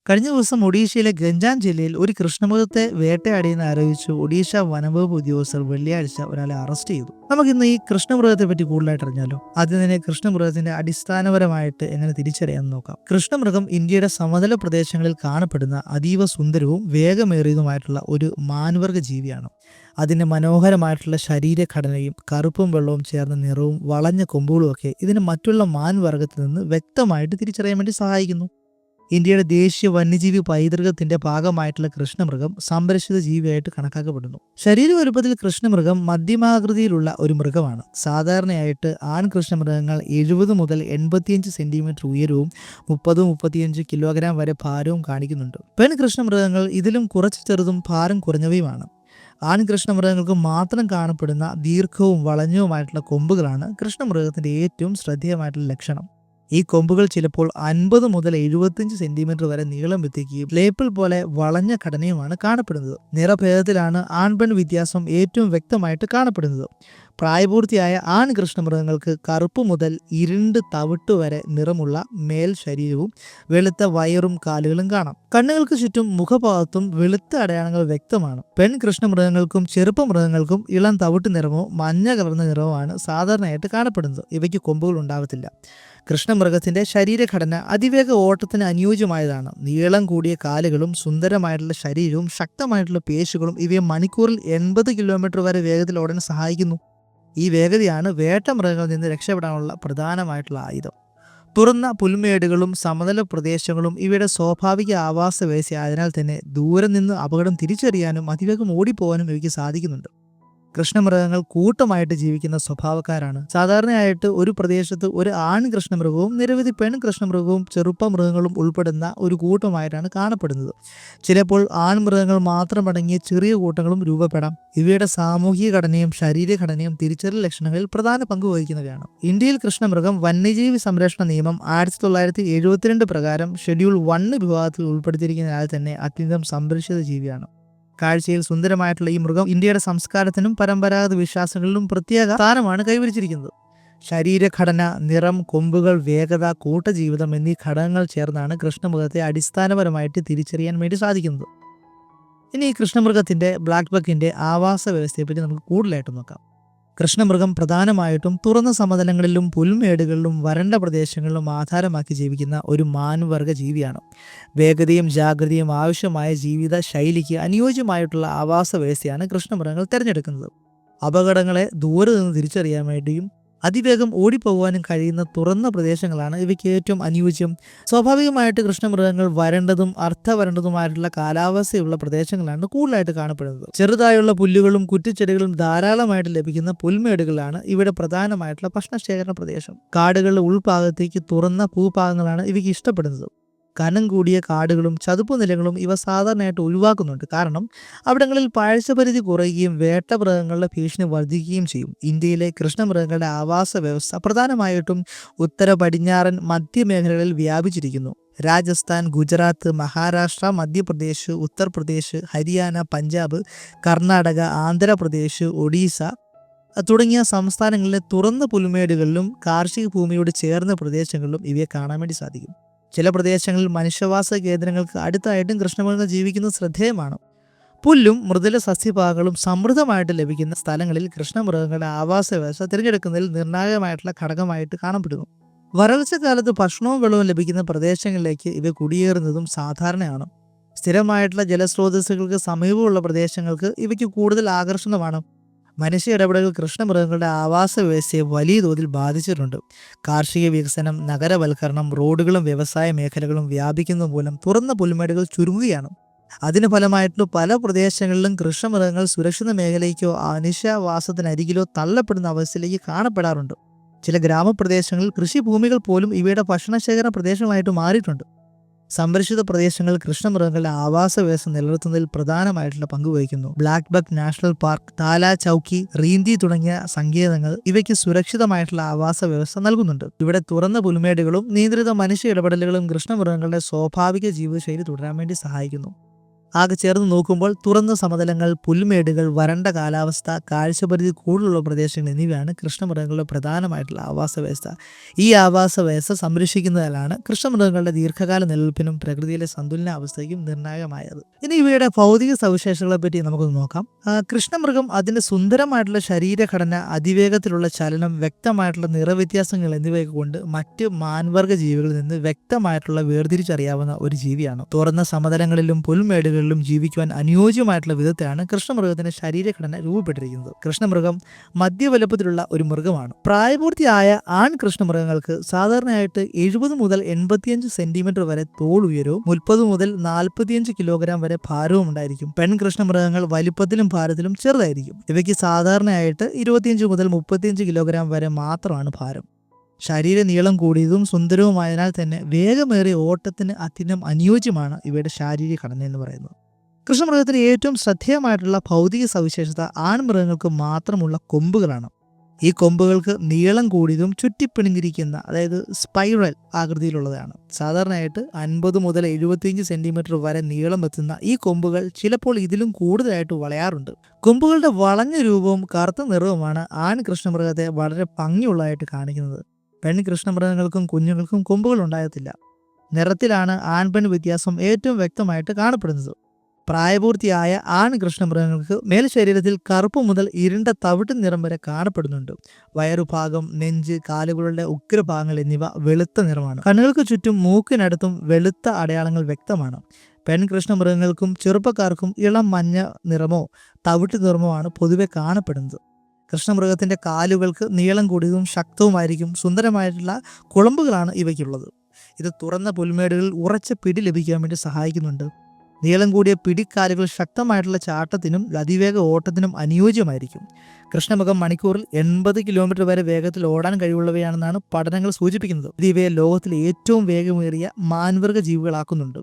കഴിഞ്ഞ ദിവസം ഒഡീഷയിലെ ഗഞ്ചാം ജില്ലയിൽ ഒരു കൃഷ്ണമൃഗത്തെ വേട്ടയാടിയെന്ന് ആരോപിച്ച് ഒഡീഷ വനംവകുപ്പ് ഉദ്യോഗസ്ഥർ വെള്ളിയാഴ്ച ഒരാളെ അറസ്റ്റ് ചെയ്തു. നമുക്കിന്ന് ഈ കൃഷ്ണമൃഗത്തെ പറ്റി കൂടുതലായിട്ട് അറിഞ്ഞാലോ? ആദ്യം തന്നെ കൃഷ്ണമൃഗത്തിന്റെ അടിസ്ഥാനപരമായിട്ട് എങ്ങനെ തിരിച്ചറിയാമെന്ന് നോക്കാം. കൃഷ്ണമൃഗം ഇന്ത്യയുടെ സമതല പ്രദേശങ്ങളിൽ കാണപ്പെടുന്ന അതീവ സുന്ദരവും വേഗമേറിയതുമായിട്ടുള്ള ഒരു മാൻവർഗ ജീവിയാണ്. അതിന്റെ മനോഹരമായിട്ടുള്ള ശരീരഘടനയും കറുപ്പും വെള്ളവും ചേർന്ന നിറവും വളഞ്ഞ കൊമ്പുകളും ഒക്കെ ഇതിന് മറ്റുള്ള മാൻവർഗത്തിൽ നിന്ന് വ്യക്തമായിട്ട് തിരിച്ചറിയാൻ വേണ്ടി സഹായിക്കുന്നു. ഇന്ത്യയുടെ ദേശീയ വന്യജീവി പൈതൃകത്തിന്റെ ഭാഗമായിട്ടുള്ള കൃഷ്ണമൃഗം സംരക്ഷിത ജീവിയായിട്ട് കണക്കാക്കപ്പെടുന്നു. ശരീര വലുപ്പത്തിൽ കൃഷ്ണമൃഗം മധ്യമാകൃതിയിലുള്ള ഒരു മൃഗമാണ്. സാധാരണയായിട്ട് ആൺ കൃഷ്ണമൃഗങ്ങൾ 70 മുതൽ 85 സെന്റിമീറ്റർ ഉയരവും 30-35 കിലോഗ്രാം വരെ ഭാരവും കാണിക്കുന്നുണ്ട്. പെൺ കൃഷ്ണമൃഗങ്ങൾ ഇതിലും കുറച്ച് ചെറുതും ഭാരം കുറഞ്ഞവയുമാണ്. ആൺ കൃഷ്ണമൃഗങ്ങൾക്ക് മാത്രം കാണപ്പെടുന്ന ദീർഘവും വളഞ്ഞവുമായിട്ടുള്ള കൊമ്പുകളാണ് കൃഷ്ണമൃഗത്തിന്റെ ഏറ്റവും ശ്രദ്ധേയമായിട്ടുള്ള ലക്ഷണം. ഈ കൊമ്പുകൾ ചിലപ്പോൾ 50 മുതൽ 75 സെന്റിമീറ്റർ വരെ നീളം എത്തിക്കുകയും ലേപ്പിൾ പോലെ വളഞ്ഞ ഘടനയുമാണ് കാണപ്പെടുന്നത്. നിറഭേദത്തിലാണ് ആൺപെൺ വ്യത്യാസം ഏറ്റവും വ്യക്തമായിട്ട് കാണപ്പെടുന്നത്. പ്രായപൂർത്തിയായ ആൺ കൃഷ്ണമൃഗങ്ങൾക്ക് കറുപ്പ് മുതൽ ഇരുണ്ട് തവിട്ട് വരെ നിറമുള്ള മേൽ ശരീരവും വെളുത്ത വയറും കാലുകളും കാണാം. കണ്ണുകൾക്ക് ചുറ്റും മുഖഭാഗത്തും വെളുത്ത അടയാളങ്ങൾ വ്യക്തമാണ്. പെൺ കൃഷ്ണമൃഗങ്ങൾക്കും ചെറുപ്പമൃഗങ്ങൾക്കും ഇളം തവിട്ട് നിറമോ മഞ്ഞ കലർന്ന നിറമോ ആണ് സാധാരണയായിട്ട് കാണപ്പെടുന്നത്. ഇവയ്ക്ക് കൊമ്പുകൾ ഉണ്ടാവത്തില്ല. കൃഷ്ണമൃഗത്തിന്റെ ശരീരഘടന അതിവേഗ ഓട്ടത്തിന് അനുയോജ്യമായതാണ്. നീളം കൂടിയ കാലുകളും സുന്ദരമായിട്ടുള്ള ശരീരവും ശക്തമായിട്ടുള്ള പേശികളും ഇവയെ മണിക്കൂറിൽ 80 കിലോമീറ്റർ വരെ വേഗത്തിൽ ഓടാൻ സഹായിക്കുന്നു. ഈ വേഗതയാണ് വേട്ടമൃഗങ്ങളിൽ നിന്ന് രക്ഷപ്പെടാനുള്ള പ്രധാനമായിട്ടുള്ള ആയുധം. തുറന്ന പുൽമേടുകളും സമതല പ്രദേശങ്ങളും ഇവയുടെ സ്വാഭാവിക ആവാസ വ്യവസ്ഥ ആയതിനാൽ തന്നെ ദൂരെ നിന്ന് അപകടം തിരിച്ചറിയാനും അതിവേഗം ഓടിപ്പോകാനും ഇവയ്ക്ക് സാധിക്കുന്നുണ്ട്. കൃഷ്ണമൃഗങ്ങൾ കൂട്ടമായിട്ട് ജീവിക്കുന്ന സ്വഭാവക്കാരാണ്. സാധാരണയായിട്ട് ഒരു പ്രദേശത്ത് ഒരു ആൺ കൃഷ്ണമൃഗവും നിരവധി പെൺ കൃഷ്ണമൃഗവും ചെറുപ്പമൃഗങ്ങളും ഉൾപ്പെടുന്ന ഒരു കൂട്ടമായിട്ടാണ് കാണപ്പെടുന്നത്. ചിലപ്പോൾ ആൺമൃഗങ്ങൾ മാത്രമടങ്ങിയ ചെറിയ കൂട്ടങ്ങളും രൂപപ്പെടാം. ഇവയുടെ സാമൂഹിക ഘടനയും ശരീരഘടനയും തിരിച്ചറിയൽ ലക്ഷണങ്ങളിൽ പ്രധാന പങ്ക് വഹിക്കുന്നവയാണ്. ഇന്ത്യയിൽ കൃഷ്ണമൃഗം വന്യജീവി സംരക്ഷണ നിയമം 1972 പ്രകാരം ഷെഡ്യൂൾ 1 വിഭാഗത്തിൽ ഉൾപ്പെടുത്തിയിരിക്കുന്നതിനാൽ തന്നെ അത്യന്തം സംരക്ഷിത ജീവിയാണ്. കാഴ്ചയിൽ സുന്ദരമായിട്ടുള്ള ഈ മൃഗം ഇന്ത്യയുടെ സംസ്കാരത്തിനും പരമ്പരാഗത വിശ്വാസങ്ങളിലും പ്രത്യേക സ്ഥാനമാണ് കൈവരിച്ചിരിക്കുന്നത്. ശരീരഘടന, നിറം, കൊമ്പുകൾ, വേഗത, കൂട്ടജീവിതം എന്നീ ഘടകങ്ങൾ ചേർന്നാണ് കൃഷ്ണമൃഗത്തെ അടിസ്ഥാനപരമായിട്ട് തിരിച്ചറിയാൻ വേണ്ടി സാധിക്കുന്നത്. ഇനി ഈ കൃഷ്ണമൃഗത്തിന്റെ ബ്ലാക്ക് ബക്കിന്റെ ആവാസ വ്യവസ്ഥയെപ്പറ്റി നമുക്ക് കൂടുതലായിട്ട് നോക്കാം. കൃഷ്ണമൃഗം പ്രധാനമായിട്ടും തുറന്ന സമതലങ്ങളിലും പുൽമേടുകളിലും വരണ്ട പ്രദേശങ്ങളിലും ആധാരമാക്കി ജീവിക്കുന്ന ഒരു മാൻവർഗ ജീവിയാണ്. വേഗതയും ജാഗ്രതയും ആവശ്യമായ ജീവിത ശൈലിക്ക് അനുയോജ്യമായിട്ടുള്ള ആവാസ വ്യവസ്ഥയാണ് കൃഷ്ണമൃഗങ്ങൾ തിരഞ്ഞെടുക്കുന്നത്. അപകടങ്ങളെ ദൂരെ നിന്ന് തിരിച്ചറിയാൻ വേണ്ടിയും അതിവേഗം ഓടിപ്പോകുവാനും കഴിയുന്ന തുറന്ന പ്രദേശങ്ങളാണ് ഇവയ്ക്ക് ഏറ്റവും അനുയോജ്യം. സ്വാഭാവികമായിട്ട് കൃഷ്ണമൃഗങ്ങൾ വരണ്ടതും അർത്ഥവരണ്ടതുമായിട്ടുള്ള കാലാവസ്ഥയുള്ള പ്രദേശങ്ങളാണ് കൂടുതലായിട്ട് കാണപ്പെടുന്നത്. ചെറുതായുള്ള പുല്ലുകളും കുറ്റിച്ചെടികളും ധാരാളമായിട്ട് ലഭിക്കുന്ന പുൽമേടുകളാണ് ഇവിടെ പ്രധാനമായിട്ടുള്ള ഭക്ഷണശേഖരണ പ്രദേശം. കാടുകളുടെ ഉൾഭാഗത്തേക്ക് തുറന്ന ഭൂഭാഗങ്ങളാണ് ഇവയ്ക്ക് ഇഷ്ടപ്പെടുന്നത്. കനം കൂടിയ കാടുകളും ചതുപ്പ് നിലങ്ങളും ഇവ സാധാരണയായിട്ട് ഒഴിവാക്കുന്നുണ്ട്. കാരണം അവിടങ്ങളിൽ പാഴ്ചപരിധി കുറയുകയും വേട്ടമൃഗങ്ങളുടെ ഭീഷണി വർദ്ധിക്കുകയും ചെയ്യും. ഇന്ത്യയിലെ കൃഷ്ണമൃഗങ്ങളുടെ ആവാസ വ്യവസ്ഥ പ്രധാനമായിട്ടും ഉത്തര പടിഞ്ഞാറൻ മധ്യമേഖലകളിൽ വ്യാപിച്ചിരിക്കുന്നു. രാജസ്ഥാൻ, ഗുജറാത്ത്, മഹാരാഷ്ട്ര, മധ്യപ്രദേശ്, ഉത്തർപ്രദേശ്, ഹരിയാന, പഞ്ചാബ്, കർണാടക, ആന്ധ്രാപ്രദേശ്, ഒഡീസ തുടങ്ങിയ സംസ്ഥാനങ്ങളിലെ തുറന്ന പുൽമേടുകളിലും കാർഷിക ഭൂമിയോട് ചേർന്ന പ്രദേശങ്ങളിലും ഇവയെ കാണാൻ വേണ്ടി സാധിക്കും. ചില പ്രദേശങ്ങളിൽ മനുഷ്യവാസ കേന്ദ്രങ്ങൾക്ക് അടുത്തായിട്ടും കൃഷ്ണമൃഗങ്ങൾ ജീവിക്കുന്നത് ശ്രദ്ധേയമാണ്. പുല്ലും മൃദുല സസ്യഭാഗങ്ങളും സമൃദ്ധമായിട്ട് ലഭിക്കുന്ന സ്ഥലങ്ങളിൽ കൃഷ്ണമൃഗങ്ങളുടെ ആവാസ വ്യവസ്ഥ തിരഞ്ഞെടുക്കുന്നതിൽ നിർണായകമായിട്ടുള്ള ഘടകമായിട്ട് കാണപ്പെടുന്നു. വരൾച്ച കാലത്ത് ഭക്ഷണവും വെള്ളവും ലഭിക്കുന്ന പ്രദേശങ്ങളിലേക്ക് ഇവ കുടിയേറുന്നതും സാധാരണയാണ്. സ്ഥിരമായിട്ടുള്ള ജലസ്രോതസ്സുകൾക്ക് സമീപമുള്ള പ്രദേശങ്ങൾക്ക് ഇവയ്ക്ക് കൂടുതൽ ആകർഷണമാണ്. മനുഷ്യ ഇടപെടലുകൾ കൃഷ്ണമൃഗങ്ങളുടെ ആവാസ വ്യവസ്ഥയെ വലിയ തോതിൽ ബാധിച്ചിട്ടുണ്ട്. കാർഷിക വികസനം, നഗരവൽക്കരണം, റോഡുകളും വ്യവസായ മേഖലകളും വ്യാപിക്കുന്നത് മൂലം തുറന്ന പുൽമേടുകൾ ചുരുങ്ങുകയാണ്. അതിന് ഫലമായിട്ട് പല പ്രദേശങ്ങളിലും കൃഷ്ണമൃഗങ്ങൾ സുരക്ഷിത മേഖലയ്ക്കോ മനുഷ്യവാസത്തിനരികിലോ തള്ളപ്പെടുന്ന അവസ്ഥയിലേക്ക് കാണപ്പെടാറുണ്ട്. ചില ഗ്രാമപ്രദേശങ്ങളിൽ കൃഷിഭൂമികൾ പോലും ഇവയുടെ ഭക്ഷണശേഖരണ പ്രദേശങ്ങളായിട്ട് മാറിയിട്ടുണ്ട്. സംരക്ഷിത പ്രദേശങ്ങൾ കൃഷ്ണമൃഗങ്ങളുടെ ആവാസ വ്യവസ്ഥ നിലനിർത്തുന്നതിൽ പ്രധാനമായിട്ടുള്ള പങ്ക് വഹിക്കുന്നു. ബ്ലാക്ക് ബക്ക് നാഷണൽ പാർക്ക്, താല ചൗക്കി, റീന്തി തുടങ്ങിയ സങ്കേതങ്ങൾ ഇവയ്ക്ക് സുരക്ഷിതമായിട്ടുള്ള ആവാസ വ്യവസ്ഥ നൽകുന്നുണ്ട്. ഇവിടെ തുറന്ന പുൽമേടുകളും നിയന്ത്രിത മനുഷ്യ ഇടപെടലുകളും കൃഷ്ണമൃഗങ്ങളുടെ സ്വാഭാവിക ജീവിതശൈലി തുടരാൻ വേണ്ടി സഹായിക്കുന്നു. ആകെ ചേർന്ന് നോക്കുമ്പോൾ തുറന്ന സമതലങ്ങൾ, പുൽമേടുകൾ, വരണ്ട കാലാവസ്ഥ, കാഴ്ചപരിധി കൂടുതലുള്ള പ്രദേശങ്ങൾ എന്നിവയാണ് കൃഷ്ണമൃഗങ്ങളുടെ പ്രധാനമായിട്ടുള്ള ആവാസ വ്യവസ്ഥ. ഈ ആവാസ വ്യവസ്ഥ സംരക്ഷിക്കുന്നതിലാണ് കൃഷ്ണമൃഗങ്ങളുടെ ദീർഘകാല നിലനിൽപ്പിനും പ്രകൃതിയിലെ സന്തുലനാവസ്ഥയ്ക്കും നിർണായകമായത്. ഇനി ഇവയുടെ ഭൗതിക സവിശേഷതകളെ പറ്റി നമുക്കൊന്ന് നോക്കാം. കൃഷ്ണമൃഗം അതിന്റെ സുന്ദരമായിട്ടുള്ള ശരീരഘടന, അതിവേഗത്തിലുള്ള ചലനം, വ്യക്തമായിട്ടുള്ള നിറവ്യത്യാസങ്ങൾ എന്നിവയൊക്കെ കൊണ്ട് മറ്റ് മാൻവർഗ ജീവികളിൽ നിന്ന് വ്യക്തമായിട്ടുള്ള വേർതിരിച്ചറിയാവുന്ന ഒരു ജീവിയാണ്. തുറന്ന സമതലങ്ങളിലും പുൽമേടുകളിലും ജീവിക്കുവാൻ അനുയോജ്യമായിട്ടുള്ള വിധത്തിലാണ് കൃഷ്ണമൃഗത്തിന്റെ ശരീരഘടന രൂപപ്പെട്ടിരിക്കുന്നത്. കൃഷ്ണമൃഗം മധ്യവലുപ്പത്തിലുള്ള ഒരു മൃഗമാണ്. പ്രായപൂർത്തിയായ ആൺ കൃഷ്ണമൃഗങ്ങൾക്ക് സാധാരണയായിട്ട് 70 മുതൽ 85 സെന്റിമീറ്റർ വരെ തോൾ ഉയരവും 30 മുതൽ 45 കിലോഗ്രാം വരെ ഭാരവും ഉണ്ടായിരിക്കും. പെൺ കൃഷ്ണമൃഗങ്ങൾ വലിപ്പത്തിലും ഭാരത്തിലും ചെറുതായിരിക്കും. ഇവയ്ക്ക് സാധാരണയായിട്ട് 25 മുതൽ 35 കിലോഗ്രാം വരെ മാത്രമാണ് ഭാരം. ശരീര നീളം കൂടിയതും സുന്ദരവുമായതിനാൽ തന്നെ വേഗമേറിയ ഓട്ടത്തിന് അത്യന്തം അനുയോജ്യമാണ് ഇവയുടെ ശാരീരിക ഘടന എന്ന് പറയുന്നത്. കൃഷ്ണമൃഗത്തിലെ ഏറ്റവും ശ്രദ്ധേയമായിട്ടുള്ള ഭൗതിക സവിശേഷത ആൺമൃഗങ്ങൾക്ക് മാത്രമുള്ള കൊമ്പുകളാണ്. ഈ കൊമ്പുകൾക്ക് നീളം കൂടിയതും ചുറ്റിപ്പിണിഞ്ഞിരിക്കുന്ന, അതായത് സ്പൈറൽ ആകൃതിയിലുള്ളതാണ്. സാധാരണയായിട്ട് 50 മുതൽ 75 സെന്റിമീറ്റർ വരെ നീളം എത്തുന്ന ഈ കൊമ്പുകൾ ചിലപ്പോൾ ഇതിലും കൂടുതലായിട്ട് വളയാറുണ്ട്. കൊമ്പുകളുടെ വളഞ്ഞ രൂപവും കറുത്ത നിറവുമാണ് ആൺ കൃഷ്ണമൃഗത്തെ വളരെ ഭംഗിയുള്ളതായിട്ട് കാണിക്കുന്നത്. പെൺ കൃഷ്ണമൃഗങ്ങൾക്കും കുഞ്ഞുങ്ങൾക്കും കൊമ്പുകൾ ഉണ്ടാകത്തില്ല. നിറത്തിലാണ് ആൺപെൺ വ്യത്യാസം ഏറ്റവും വ്യക്തമായിട്ട് കാണപ്പെടുന്നത്. പ്രായപൂർത്തിയായ ആൺ കൃഷ്ണമൃഗങ്ങൾക്ക് മേൽശരീരത്തിൽ കറുപ്പ് മുതൽ ഇരുണ്ട തവിട്ട് നിറം വരെ കാണപ്പെടുന്നുണ്ട്. വയറുഭാഗം, നെഞ്ച്, കാലുകളുടെ ഉഗ്രഭാഗങ്ങൾ എന്നിവ വെളുത്ത നിറമാണ്. കണ്ണുകൾക്ക് ചുറ്റും മൂക്കിനടുത്തും വെളുത്ത അടയാളങ്ങൾ വ്യക്തമാണ്. പെൺ കൃഷ്ണമൃഗങ്ങൾക്കും ചെറുപ്പക്കാർക്കും ഇളം മഞ്ഞ നിറമോ തവിട്ട് നിറമോ ആണ് പൊതുവെ കാണപ്പെടുന്നത്. കൃഷ്ണമൃഗത്തിന്റെ കാലുകൾക്ക് നീളം കൂടിയതും ശക്തവുമായിരിക്കും. സുന്ദരമായിട്ടുള്ള കുളമ്പുകളാണ് ഇവയ്ക്കുള്ളത്. ഇത് തുറന്ന പുൽമേടുകളിൽ ഉറച്ച പിടി ലഭിക്കാൻ വേണ്ടി സഹായിക്കുന്നുണ്ട്. നീളം കൂടിയ പിടിക്കാലുകൾ ശക്തമായിട്ടുള്ള ചാട്ടത്തിനും അതിവേഗ ഓട്ടത്തിനും അനുയോജ്യമായിരിക്കും. കൃഷ്ണമൃഗം മണിക്കൂറിൽ 80 കിലോമീറ്റർ വരെ വേഗത്തിൽ ഓടാൻ കഴിവുള്ളവയാണെന്നാണ് പഠനങ്ങൾ സൂചിപ്പിക്കുന്നത്. ഇത് ഇവയെ ലോകത്തിലെ ഏറ്റവും വേഗമേറിയ മാൻവർഗ ജീവികളാക്കുന്നുണ്ട്.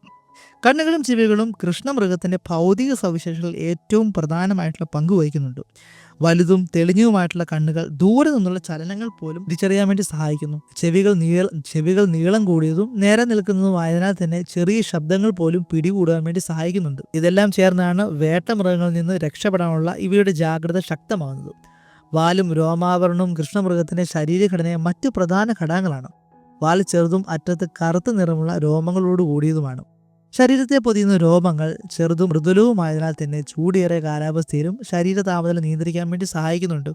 കണ്ണുകളും ചെവികളും കൃഷ്ണമൃഗത്തിന്റെ ഭൗതിക സവിശേഷതകളിൽ ഏറ്റവും പ്രധാനമായിട്ടുള്ള പങ്ക് വഹിക്കുന്നുണ്ട്. വലുതും തെളിഞ്ഞതുമായിട്ടുള്ള കണ്ണുകൾ ദൂരെ നിന്നുള്ള ചലനങ്ങൾ പോലും തിരിച്ചറിയാൻ വേണ്ടി സഹായിക്കുന്നു. ചെവികൾ നീളം കൂടിയതും നേരെ നിൽക്കുന്നതുമായതിനാൽ തന്നെ ചെറിയ ശബ്ദങ്ങൾ പോലും പിടികൂടാൻ വേണ്ടി സഹായിക്കുന്നുണ്ട്. ഇതെല്ലാം ചേർന്നാണ് വേട്ടമൃഗങ്ങളിൽ നിന്ന് രക്ഷപ്പെടാനുള്ള ഇവയുടെ ജാഗ്രത ശക്തമാകുന്നത്. വാലും രോമാവരണവും കൃഷ്ണമൃഗത്തിന്റെ ശരീരഘടനയെ മറ്റു പ്രധാന ഘടകങ്ങളാണ്. വാൽ ചെറുതും അറ്റത്ത് കറുത്ത നിറമുള്ള രോമങ്ങളോട് കൂടിയതുമാണ്. ശരീരത്തെ പൊതിയുന്ന രോമങ്ങൾ ചെറുതും മൃദുലവുമായതിനാൽ തന്നെ ചൂടേറിയ കാലാവസ്ഥയിലും ശരീര താപനില നിയന്ത്രിക്കാൻ വേണ്ടി സഹായിക്കുന്നുണ്ട്.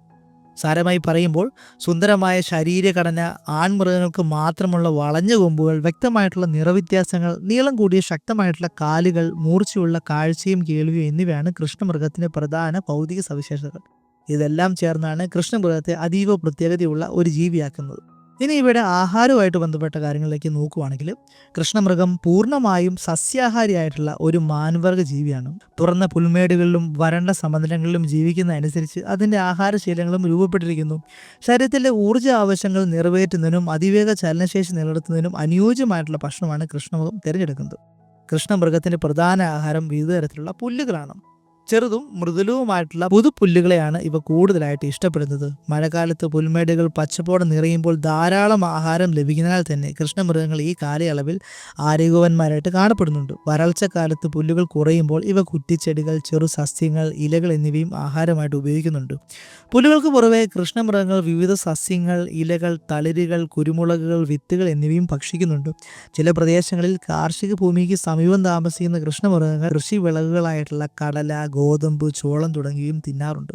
സാരമായി പറയുമ്പോൾ സുന്ദരമായ ശരീരഘടന, ആൺമൃഗങ്ങൾക്ക് മാത്രമുള്ള വളഞ്ഞ കൊമ്പുകൾ, വ്യക്തമായിട്ടുള്ള നിറവ്യത്യാസങ്ങൾ, നീളം കൂടിയ ശക്തമായിട്ടുള്ള കാലുകൾ, മൂർച്ചയുള്ള കാഴ്ചയും കേൾവിയും എന്നിവയാണ് കൃഷ്ണമൃഗത്തിന്റെ പ്രധാന ഭൗതിക സവിശേഷതകൾ. ഇതെല്ലാം ചേർന്നാണ് കൃഷ്ണമൃഗത്തെ അതീവ പ്രത്യേകതയുള്ള ഒരു ജീവിയാക്കുന്നത്. ഇനി ഇവയുടെ ആഹാരവുമായിട്ട് ബന്ധപ്പെട്ട കാര്യങ്ങളിലേക്ക് നോക്കുവാണെങ്കിൽ കൃഷ്ണമൃഗം പൂർണ്ണമായും സസ്യാഹാരിയായിട്ടുള്ള ഒരു മാൻവർഗ ജീവിയാണ്. തുറന്ന പുൽമേടുകളിലും വരണ്ട സമതലങ്ങളിലും ജീവിക്കുന്നതനുസരിച്ച് അതിൻ്റെ ആഹാരശീലങ്ങളും രൂപപ്പെട്ടിരിക്കുന്നു. ശരീരത്തിലെ ഊർജ്ജ ആവശ്യങ്ങൾ നിറവേറ്റുന്നതിനും അതിവേഗ ചലനശേഷി നിലനിർത്തുന്നതിനും അനുയോജ്യമായിട്ടുള്ള ഭക്ഷണമാണ് കൃഷ്ണമൃഗം തിരഞ്ഞെടുക്കുന്നത്. കൃഷ്ണമൃഗത്തിൻ്റെ പ്രധാന ആഹാരം വിവിധ തരത്തിലുള്ള പുല്ലുകളാണ്. ചെറുതും മൃദുലവുമായിട്ടുള്ള പുതുപുല്ലുകളെയാണ് ഇവ കൂടുതലായിട്ട് ഇഷ്ടപ്പെടുന്നത്. മഴക്കാലത്ത് പുൽമേടുകൾ പച്ചപ്പോടെ നിറയുമ്പോൾ ധാരാളം ആഹാരം ലഭിക്കുന്നതിനാൽ തന്നെ കൃഷ്ണമൃഗങ്ങൾ ഈ കാലയളവിൽ ആരോഗ്യവാന്മാരായിട്ട് കാണപ്പെടുന്നുണ്ട്. വരൾച്ചക്കാലത്ത് പുല്ലുകൾ കുറയുമ്പോൾ ഇവ കുറ്റിച്ചെടികൾ, ചെറു സസ്യങ്ങൾ, ഇലകൾ എന്നിവയും ആഹാരമായിട്ട് ഉപയോഗിക്കുന്നുണ്ട്. പുല്ലുകൾക്ക് പുറമെ കൃഷ്ണമൃഗങ്ങൾ വിവിധ സസ്യങ്ങൾ, ഇലകൾ, തളിരുകൾ, കുരുമുളകുകൾ, വിത്തുകൾ എന്നിവയും ഭക്ഷിക്കുന്നുണ്ട്. ചില പ്രദേശങ്ങളിൽ കാർഷിക ഭൂമിക്ക് സമീപം താമസിക്കുന്ന കൃഷ്ണമൃഗങ്ങൾ കൃഷി വിളകളായിട്ടുള്ള കടല, ഗോതമ്പ്, ചോളം തുടങ്ങിയവയും തിന്നാറുണ്ട്.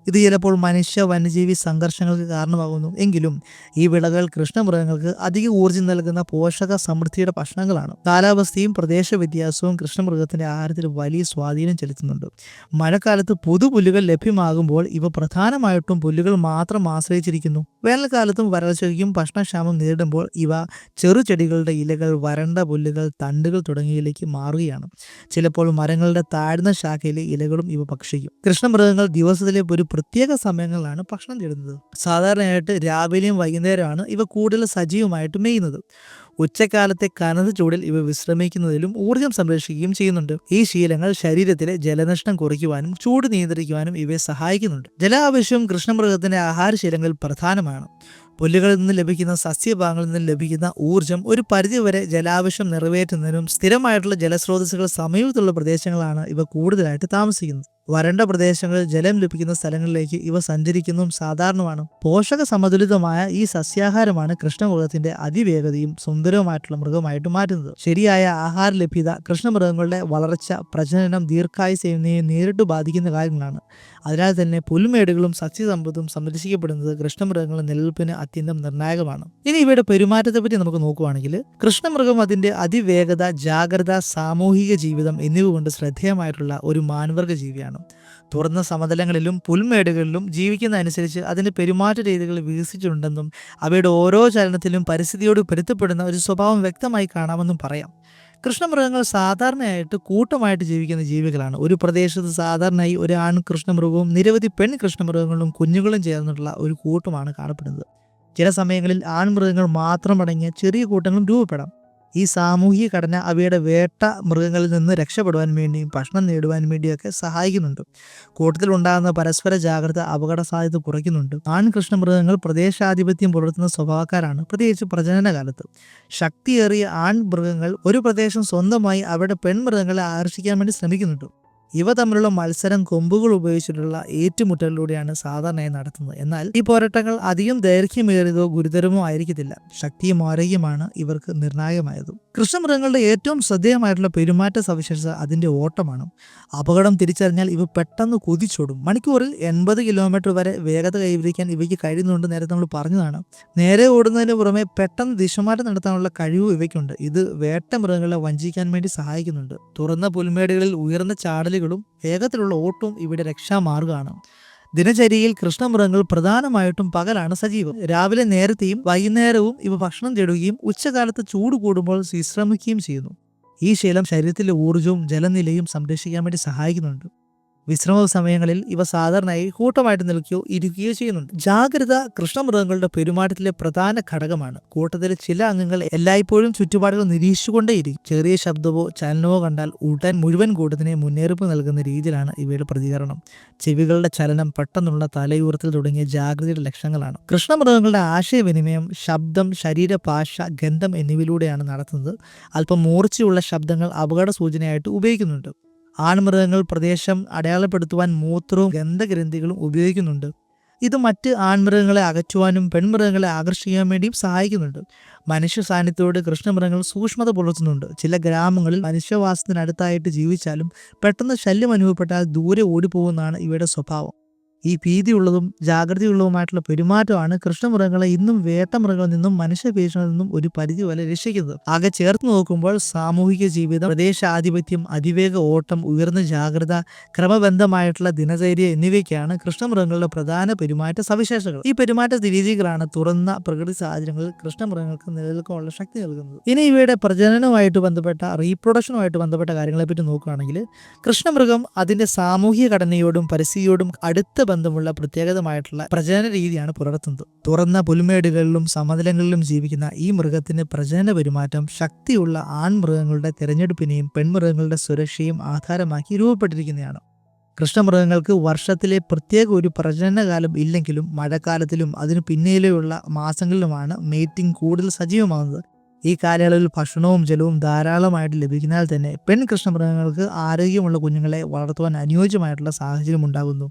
ഇത് ചിലപ്പോൾ മനുഷ്യ വന്യജീവി സംഘർഷങ്ങൾക്ക് കാരണമാകുന്നു. എങ്കിലും ഈ വിളകൾ കൃഷ്ണമൃഗങ്ങൾക്ക് അധിക ഊർജ്ജം നൽകുന്ന പോഷക സമൃദ്ധിയുടെ ഭക്ഷണങ്ങളാണ്. കാലാവസ്ഥയും പ്രദേശ വ്യത്യാസവും കൃഷ്ണമൃഗത്തിന്റെ ആഹാരത്തിൽ വലിയ സ്വാധീനം ചെലുത്തുന്നുണ്ട്. മഴക്കാലത്ത് പുതുപുല്ലുകൾ ലഭ്യമാകുമ്പോൾ ഇവ പ്രധാനമായിട്ടും പുല്ലുകൾ മാത്രം ആശ്രയിച്ചിരിക്കുന്നു. വേനൽക്കാലത്തും വരൾച്ചയ്ക്കും ഭക്ഷണക്ഷാമം നേരിടുമ്പോൾ ഇവ ചെറുചെടികളുടെ ഇലകൾ, വരണ്ട പുല്ലുകൾ, തണ്ടുകൾ തുടങ്ങിയവയിലേക്ക് മാറുകയാണ്. ചിലപ്പോൾ മരങ്ങളുടെ താഴ്ന്ന ശാഖയിലെ ഇലകളും ഇവ ഭക്ഷിക്കും. കൃഷ്ണമൃഗങ്ങൾ ദിവസത്തിലെ ഒരു പ്രത്യേക സമയങ്ങളിലാണ് ഭക്ഷണം തേടുന്നത്. സാധാരണയായിട്ട് രാവിലെയും വൈകുന്നേരമാണ് ഇവ കൂടുതൽ സജീവമായിട്ട് മേയുന്നത്. ഉച്ചക്കാലത്തെ കനത്ത ചൂടിൽ ഇവ വിശ്രമിക്കുന്നതിലും ഊർജ്ജം സംരക്ഷിക്കുകയും ചെയ്യുന്നുണ്ട്. ഈ ശീലങ്ങൾ ശരീരത്തിലെ ജലനഷ്ടം കുറയ്ക്കുവാനും ചൂട് നിയന്ത്രിക്കുവാനും ഇവയെ സഹായിക്കുന്നുണ്ട്. ജലാവശ്യം കൃഷ്ണമൃഗത്തിന്റെ ആഹാരശീലങ്ങളിൽ പ്രധാനമാണ്. പുല്ലുകളിൽ നിന്ന് ലഭിക്കുന്ന സസ്യഭാഗങ്ങളിൽ നിന്ന് ലഭിക്കുന്ന ഊർജ്ജം ഒരു പരിധിവരെ ജലാവശ്യം നിറവേറ്റുന്നതിനും സ്ഥിരമായിട്ടുള്ള ജലസ്രോതസ്സുകൾ സമീപത്തുള്ള പ്രദേശങ്ങളാണ് ഇവ കൂടുതലായിട്ട് താമസിക്കുന്നത്. വരണ്ട പ്രദേശങ്ങളിൽ ജലം ലഭിക്കുന്ന സ്ഥലങ്ങളിലേക്ക് ഇവ സഞ്ചരിക്കുന്നതും സാധാരണമാണ്. പോഷക സമതുലിതമായ ഈ സസ്യാഹാരമാണ് കൃഷ്ണമൃഗത്തിന്റെ അതിവേഗതയും സുന്ദരവുമായിട്ടുള്ള മൃഗമായിട്ട് മാറ്റുന്നത്. ശരിയായ ആഹാര ലഭ്യത കൃഷ്ണമൃഗങ്ങളുടെ വളർച്ച, പ്രജനനം, ദീർഘായുസ് എന്നിവയെ നേരിട്ട് ബാധിക്കുന്ന കാര്യങ്ങളാണ്. അതിനാൽ തന്നെ പുൽമേടുകളും സസ്യസമ്പത്തും സംരക്ഷിക്കപ്പെടുന്നത് കൃഷ്ണമൃഗങ്ങളുടെ നിലനിൽപ്പിന് അത്യന്തം നിർണായകമാണ്. ഇനി ഇവയുടെ പെരുമാറ്റത്തെ പറ്റി നമുക്ക് നോക്കുകയാണെങ്കിൽ, കൃഷ്ണമൃഗം അതിന്റെ അതിവേഗത, ജാഗ്രത, സാമൂഹിക ജീവിതം എന്നിവ കൊണ്ട് ശ്രദ്ധേയമായിട്ടുള്ള ഒരു മാൻവർഗ ജീവിയാണ്. തുറന്ന സമതലങ്ങളിലും പുൽമേടുകളിലും ജീവിക്കുന്ന അനുസരിച്ച് അതിന്റെ പെരുമാറ്റ രീതികൾ വികസിച്ചിട്ടുണ്ടെന്നും അവയുടെ ഓരോ ചലനത്തിലും പരിസ്ഥിതിയോട് പൊരുത്തപ്പെടുന്ന ഒരു സ്വഭാവം വ്യക്തമായി കാണാമെന്നും പറയാം. കൃഷ്ണമൃഗങ്ങൾ സാധാരണയായിട്ട് കൂട്ടമായിട്ട് ജീവിക്കുന്ന ജീവികളാണ്. ഒരു പ്രദേശത്ത് സാധാരണയായി ഒരു ആൺ കൃഷ്ണമൃഗവും നിരവധി പെൺ കൃഷ്ണമൃഗങ്ങളും കുഞ്ഞുങ്ങളും ചേർന്നിട്ടുള്ള ഒരു കൂട്ടമാണ് കാണപ്പെടുന്നത്. ചില സമയങ്ങളിൽ ആൺമൃഗങ്ങൾ മാത്രം അടങ്ങിയ ചെറിയ കൂട്ടങ്ങളും രൂപപ്പെടാം. ഈ സാമൂഹിക ഘടന അവയുടെ വേട്ട മൃഗങ്ങളിൽ നിന്ന് രക്ഷപ്പെടുവാൻ വേണ്ടിയും ഭക്ഷണം നേടുവാൻ വേണ്ടിയൊക്കെ സഹായിക്കുന്നുണ്ട്. കൂട്ടത്തിലുണ്ടാകുന്ന പരസ്പര ജാഗ്രത അപകട സാധ്യത കുറയ്ക്കുന്നുണ്ട്. ആൺ കൃഷ്ണമൃഗങ്ങൾ പ്രദേശാധിപത്യം പുലർത്തുന്ന സ്വഭാവക്കാരാണ്, പ്രത്യേകിച്ച് പ്രജനന കാലത്ത്. ശക്തിയേറിയ ആൺ മൃഗങ്ങൾ ഒരു പ്രദേശം സ്വന്തമായി അവരുടെ പെൺമൃഗങ്ങളെ ആകർഷിക്കാൻ വേണ്ടി ശ്രമിക്കുന്നുണ്ട്. ഇവ തമ്മിലുള്ള മത്സരം കൊമ്പുകൾ ഉപയോഗിച്ചിട്ടുള്ള ഏറ്റുമുട്ടലിലൂടെയാണ് സാധാരണയായി നടത്തുന്നത്. എന്നാൽ ഈ പോരാട്ടങ്ങൾ അധികം ദൈർഘ്യമേറിയതോ ഗുരുതരമോ ആയിരിക്കത്തില്ല. ശക്തിയും ആരോഗ്യമാണ് ഇവർക്ക് നിർണായകമായത്. കൃഷ്ണമൃഗങ്ങളുടെ ഏറ്റവും ശ്രദ്ധേയമായിട്ടുള്ള പെരുമാറ്റ സവിശേഷത അതിന്റെ ഓട്ടമാണ്. അപകടം തിരിച്ചറിഞ്ഞാൽ ഇവ പെട്ടെന്ന് കുതിച്ചോടും. മണിക്കൂറിൽ 80 കിലോമീറ്റർ വരെ വേഗത കൈവരിക്കാൻ ഇവയ്ക്ക് കഴിയുന്നുണ്ട്. നേരത്തെ നമ്മൾ പറഞ്ഞതാണ്. നേരെ ഓടുന്നതിന് പുറമെ പെട്ടെന്ന് ദിശമാറ്റം നടത്താനുള്ള കഴിവ് ഇവയ്ക്കുണ്ട്. ഇത് വേട്ട മൃഗങ്ങളെ വഞ്ചിക്കാൻ വേണ്ടി സഹായിക്കുന്നുണ്ട്. തുറന്ന പുൽമേടുകളിൽ ഉയർന്ന ചാടലുകളും വേഗത്തിലുള്ള ഓട്ടവും ഇവിടെ രക്ഷാമാർഗമാണ്. ദിനചര്യയിൽ കൃഷ്ണമൃഗങ്ങൾ പ്രധാനമായിട്ടും പകലാണ് സജീവം. രാവിലെ നേരത്തെയും വൈകുന്നേരവും ഇവ ഭക്ഷണം തേടുകയും ഉച്ചകാലത്ത് ചൂട് കൂടുമ്പോൾ വിശ്രമിക്കുകയും ചെയ്യുന്നു. ഈ ശീലം ശരീരത്തിലെ ഊർജ്ജവും ജലനിലയും സംരക്ഷിക്കാൻ വേണ്ടി സഹായിക്കുന്നുണ്ട്. വിശ്രമ സമയങ്ങളിൽ ഇവ സാധാരണയായി കൂട്ടമായിട്ട് നിൽക്കുകയോ ഇരിക്കുകയോ ചെയ്യുന്നുണ്ട്. ജാഗ്രത കൃഷ്ണമൃഗങ്ങളുടെ പെരുമാറ്റത്തിലെ പ്രധാന ഘടകമാണ്. കൂട്ടത്തിലെ ചില അംഗങ്ങൾ എല്ലായ്പ്പോഴും ചുറ്റുപാടുകൾ നിരീക്ഷിച്ചുകൊണ്ടേയിരിക്കും. ചെറിയ ശബ്ദമോ ചലനമോ കണ്ടാൽ ഉടൻ മുഴുവൻ കൂട്ടത്തിനെ മുന്നറിയിപ്പ് നൽകുന്ന രീതിയിലാണ് ഇവയുടെ പ്രതികരണം. ചെവികളുടെ ചലനം, പെട്ടെന്നുള്ള തലയുയർത്തൽ തുടങ്ങിയ ജാഗ്രതയുടെ ലക്ഷണങ്ങളാണ്. കൃഷ്ണമൃഗങ്ങളുടെ ആശയവിനിമയം ശബ്ദം, ശരീരഭാഷ, ഗന്ധം എന്നിവയിലൂടെയാണ് നടത്തുന്നത്. അല്പം മൂർച്ചയുള്ള ശബ്ദങ്ങൾ അപകട സൂചനയായിട്ട് ഉപയോഗിക്കുന്നുണ്ട്. ആൺമൃഗങ്ങൾ പ്രദേശം അടയാളപ്പെടുത്തുവാൻ മൂത്രവും ഗന്ധഗ്രന്ഥികളും ഉപയോഗിക്കുന്നുണ്ട്. ഇത് മറ്റ് ആൺമൃഗങ്ങളെ അകറ്റുവാനും പെൺമൃഗങ്ങളെ ആകർഷിക്കാൻ വേണ്ടിയും സഹായിക്കുന്നുണ്ട്. മനുഷ്യ സാന്നിധ്യത്തോട് കൃഷ്ണമൃഗങ്ങൾ സൂക്ഷ്മത പുലർത്തുന്നുണ്ട്. ചില ഗ്രാമങ്ങളിൽ മനുഷ്യവാസത്തിനടുത്തായിട്ട് ജീവിച്ചാലും പെട്ടെന്ന് ശല്യം അനുഭവപ്പെട്ടാൽ ദൂരെ ഓടിപ്പോകുന്നതാണ് ഇവയുടെ സ്വഭാവം. ഈ ഭീതിയുള്ളതും ജാഗ്രതയുള്ളതുമായിട്ടുള്ള പെരുമാറ്റമാണ് കൃഷ്ണമൃഗങ്ങളെ ഇന്നും വേട്ടമൃഗങ്ങളിൽ നിന്നും മനുഷ്യ ഭീഷണിയിൽ നിന്നും ഒരു പരിധി വരെ രക്ഷിക്കുന്നത്. ആകെ ചേർത്ത് നോക്കുമ്പോൾ സാമൂഹിക ജീവിതം, പ്രദേശാധിപത്യം, അതിവേഗ ഓട്ടം, ഉയർന്ന ജാഗ്രത, ക്രമബന്ധമായിട്ടുള്ള ദിനചര്യ എന്നിവയ്ക്കാണ് കൃഷ്ണമൃഗങ്ങളുടെ പ്രധാന പെരുമാറ്റ സവിശേഷതകൾ. ഈ പെരുമാറ്റ രീതികളാണ് തുറന്ന പ്രകൃതി സാഹചര്യങ്ങളിൽ കൃഷ്ണമൃഗങ്ങൾക്ക് നിലനിൽക്കാനുള്ള ശക്തി നൽകുന്നത്. ഇനി ഇവയുടെ പ്രജനനവുമായിട്ട് ബന്ധപ്പെട്ട റീപ്രൊഡക്ഷനുമായിട്ട് ബന്ധപ്പെട്ട കാര്യങ്ങളെപ്പറ്റി നോക്കുകയാണെങ്കിൽ, കൃഷ്ണമൃഗം അതിന്റെ സാമൂഹിക ഘടനയോടും പരിസ്ഥിതിയോടും അടുത്ത ബന്ധമുള്ള പ്രത്യേകതമായിട്ടുള്ള പ്രജനന രീതിയാണ് പുലർത്തുന്നത്. തുറന്ന പുൽമേടുകളിലും സമതലങ്ങളിലും ജീവിക്കുന്ന ഈ മൃഗത്തിന് പ്രജനന പെരുമാറ്റം ശക്തിയുള്ള ആൺമൃഗങ്ങളുടെ തിരഞ്ഞെടുപ്പിനെയും പെൺമൃഗങ്ങളുടെ സുരക്ഷയും ആധാരമാക്കി രൂപപ്പെട്ടിരിക്കുന്നതാണ്. കൃഷ്ണമൃഗങ്ങൾക്ക് വർഷത്തിലെ പ്രത്യേക ഒരു പ്രജനനകാലം ഇല്ലെങ്കിലും മഴക്കാലത്തിലും അതിനു പിന്നിലെയുള്ള മാസങ്ങളിലുമാണ് മേറ്റിംഗ് കൂടുതൽ സജീവമാകുന്നത്. ഈ കാലയളവിൽ ഭക്ഷണവും ജലവും ധാരാളമായിട്ട് ലഭിക്കുന്നതിനാൽ തന്നെ കൃഷ്ണമൃഗങ്ങൾക്ക് ആരോഗ്യമുള്ള കുഞ്ഞുങ്ങളെ വളർത്തുവാൻ അനുയോജ്യമായിട്ടുള്ള സാഹചര്യം ഉണ്ടാകുന്നു.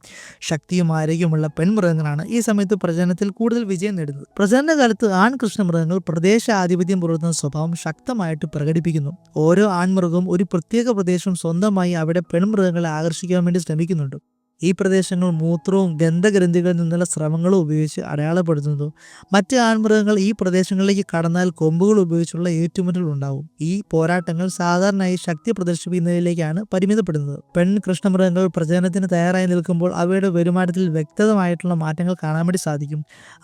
ശക്തിയും ആരോഗ്യമുള്ള പെൺമൃഗങ്ങളാണ് ഈ സമയത്ത് പ്രജനനത്തിൽ കൂടുതൽ വിജയം നേടുന്നത്. പ്രജനനകാലത്ത് കൃഷ്ണമൃഗങ്ങൾ പ്രദേശാധിപത്യം പുലർത്തുന്ന സ്വഭാവം ശക്തമായിട്ട് പ്രകടിപ്പിക്കുന്നു. ഓരോ ആൺമൃഗവും ഒരു പ്രത്യേക പ്രദേശം സ്വന്തമായി അവിടെ പെൺമൃഗങ്ങളെ ആകർഷിക്കാൻ വേണ്ടി ശ്രമിക്കുന്നുണ്ട്. ഈ പ്രദേശങ്ങൾ മൂത്രവും ഗന്ധഗ്രന്ഥികളിൽ നിന്നുള്ള സ്രവങ്ങളും ഉപയോഗിച്ച് അടയാളപ്പെടുത്തുന്നു. മറ്റ് ആൺമൃഗങ്ങൾ ഈ പ്രദേശങ്ങളിലേക്ക് കടന്നാൽ കൊമ്പുകൾ ഉപയോഗിച്ചുള്ള ഏറ്റുമുട്ടൽ ഉണ്ടാവും. ഈ പോരാട്ടങ്ങൾ സാധാരണയായി ശക്തി പ്രദർശിപ്പിക്കുന്നതിലേക്കാണ് പരിമിതപ്പെടുന്നത്. പെൺ കൃഷ്ണമൃഗങ്ങൾ പ്രജനനത്തിന് തയ്യാറായി നിൽക്കുമ്പോൾ അവയുടെ പെരുമാറ്റത്തിൽ വ്യക്തമായിട്ടുള്ള മാറ്റങ്ങൾ കാണാൻ വേണ്ടി സാധിക്കും.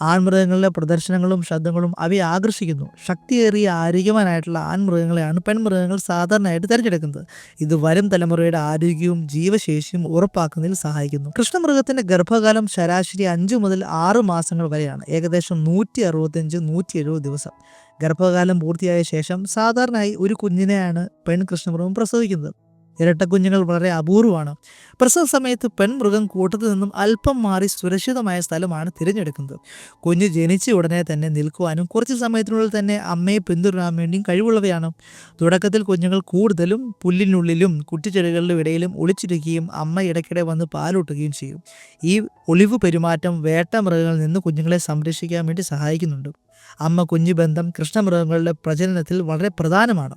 ആൺമൃഗങ്ങളുടെ പ്രദർശനങ്ങളും ശബ്ദങ്ങളും അവയെ ആകർഷിക്കുന്നു. ശക്തിയേറിയ ആരോഗ്യവാനായിട്ടുള്ള ആൺമൃഗങ്ങളെയാണ് പെൺമൃഗങ്ങൾ സാധാരണയായിട്ട് തിരഞ്ഞെടുക്കുന്നത്. ഇത് വരും തലമുറയുടെ ആരോഗ്യവും ജീവശേഷിയും ഉറപ്പാക്കുന്നതിൽ സഹായിക്കുന്നു. കൃഷ്ണമൃഗത്തിന്റെ ഗർഭകാലം ശരാശരി 5 മുതൽ 6 മാസങ്ങൾ വരെയാണ്, ഏകദേശം 165-170 ദിവസം. ഗർഭകാലം പൂർത്തിയായ ശേഷം സാധാരണയായി ഒരു കുഞ്ഞിനെയാണ് പെൺ കൃഷ്ണമൃഗം പ്രസവിക്കുന്നത്. ഇരട്ടക്കുഞ്ഞുങ്ങൾ വളരെ അപൂർവമാണ്. പ്രസവ സമയത്ത് പെൺമൃഗം കൂട്ടത്തിൽ നിന്നും അല്പം മാറി സുരക്ഷിതമായ സ്ഥലമാണ് തിരഞ്ഞെടുക്കുന്നത്. കുഞ്ഞ് ജനിച്ച ഉടനെ തന്നെ നിൽക്കുവാനും കുറച്ച് സമയത്തിനുള്ളിൽ തന്നെ അമ്മയെ പിന്തുടരാൻ വേണ്ടിയും കഴിവുള്ളവയാണ്. തുടക്കത്തിൽ കുഞ്ഞുങ്ങൾ കൂടുതലും പുല്ലിനുള്ളിലും കുറ്റിച്ചെടികളുടെ ഇടയിലും ഒളിച്ചിരിക്കുകയും അമ്മ ഇടയ്ക്കിടെ വന്ന് പാലൂട്ടുകയും ചെയ്യും. ഈ ഒളിവു പെരുമാറ്റം വേട്ടമൃഗങ്ങളിൽ നിന്ന് കുഞ്ഞുങ്ങളെ സംരക്ഷിക്കാൻ വേണ്ടി സഹായിക്കുന്നുണ്ട്. അമ്മ കുഞ്ഞു ബന്ധം കൃഷ്ണമൃഗങ്ങളുടെ പ്രജനനത്തിൽ വളരെ പ്രധാനമാണ്.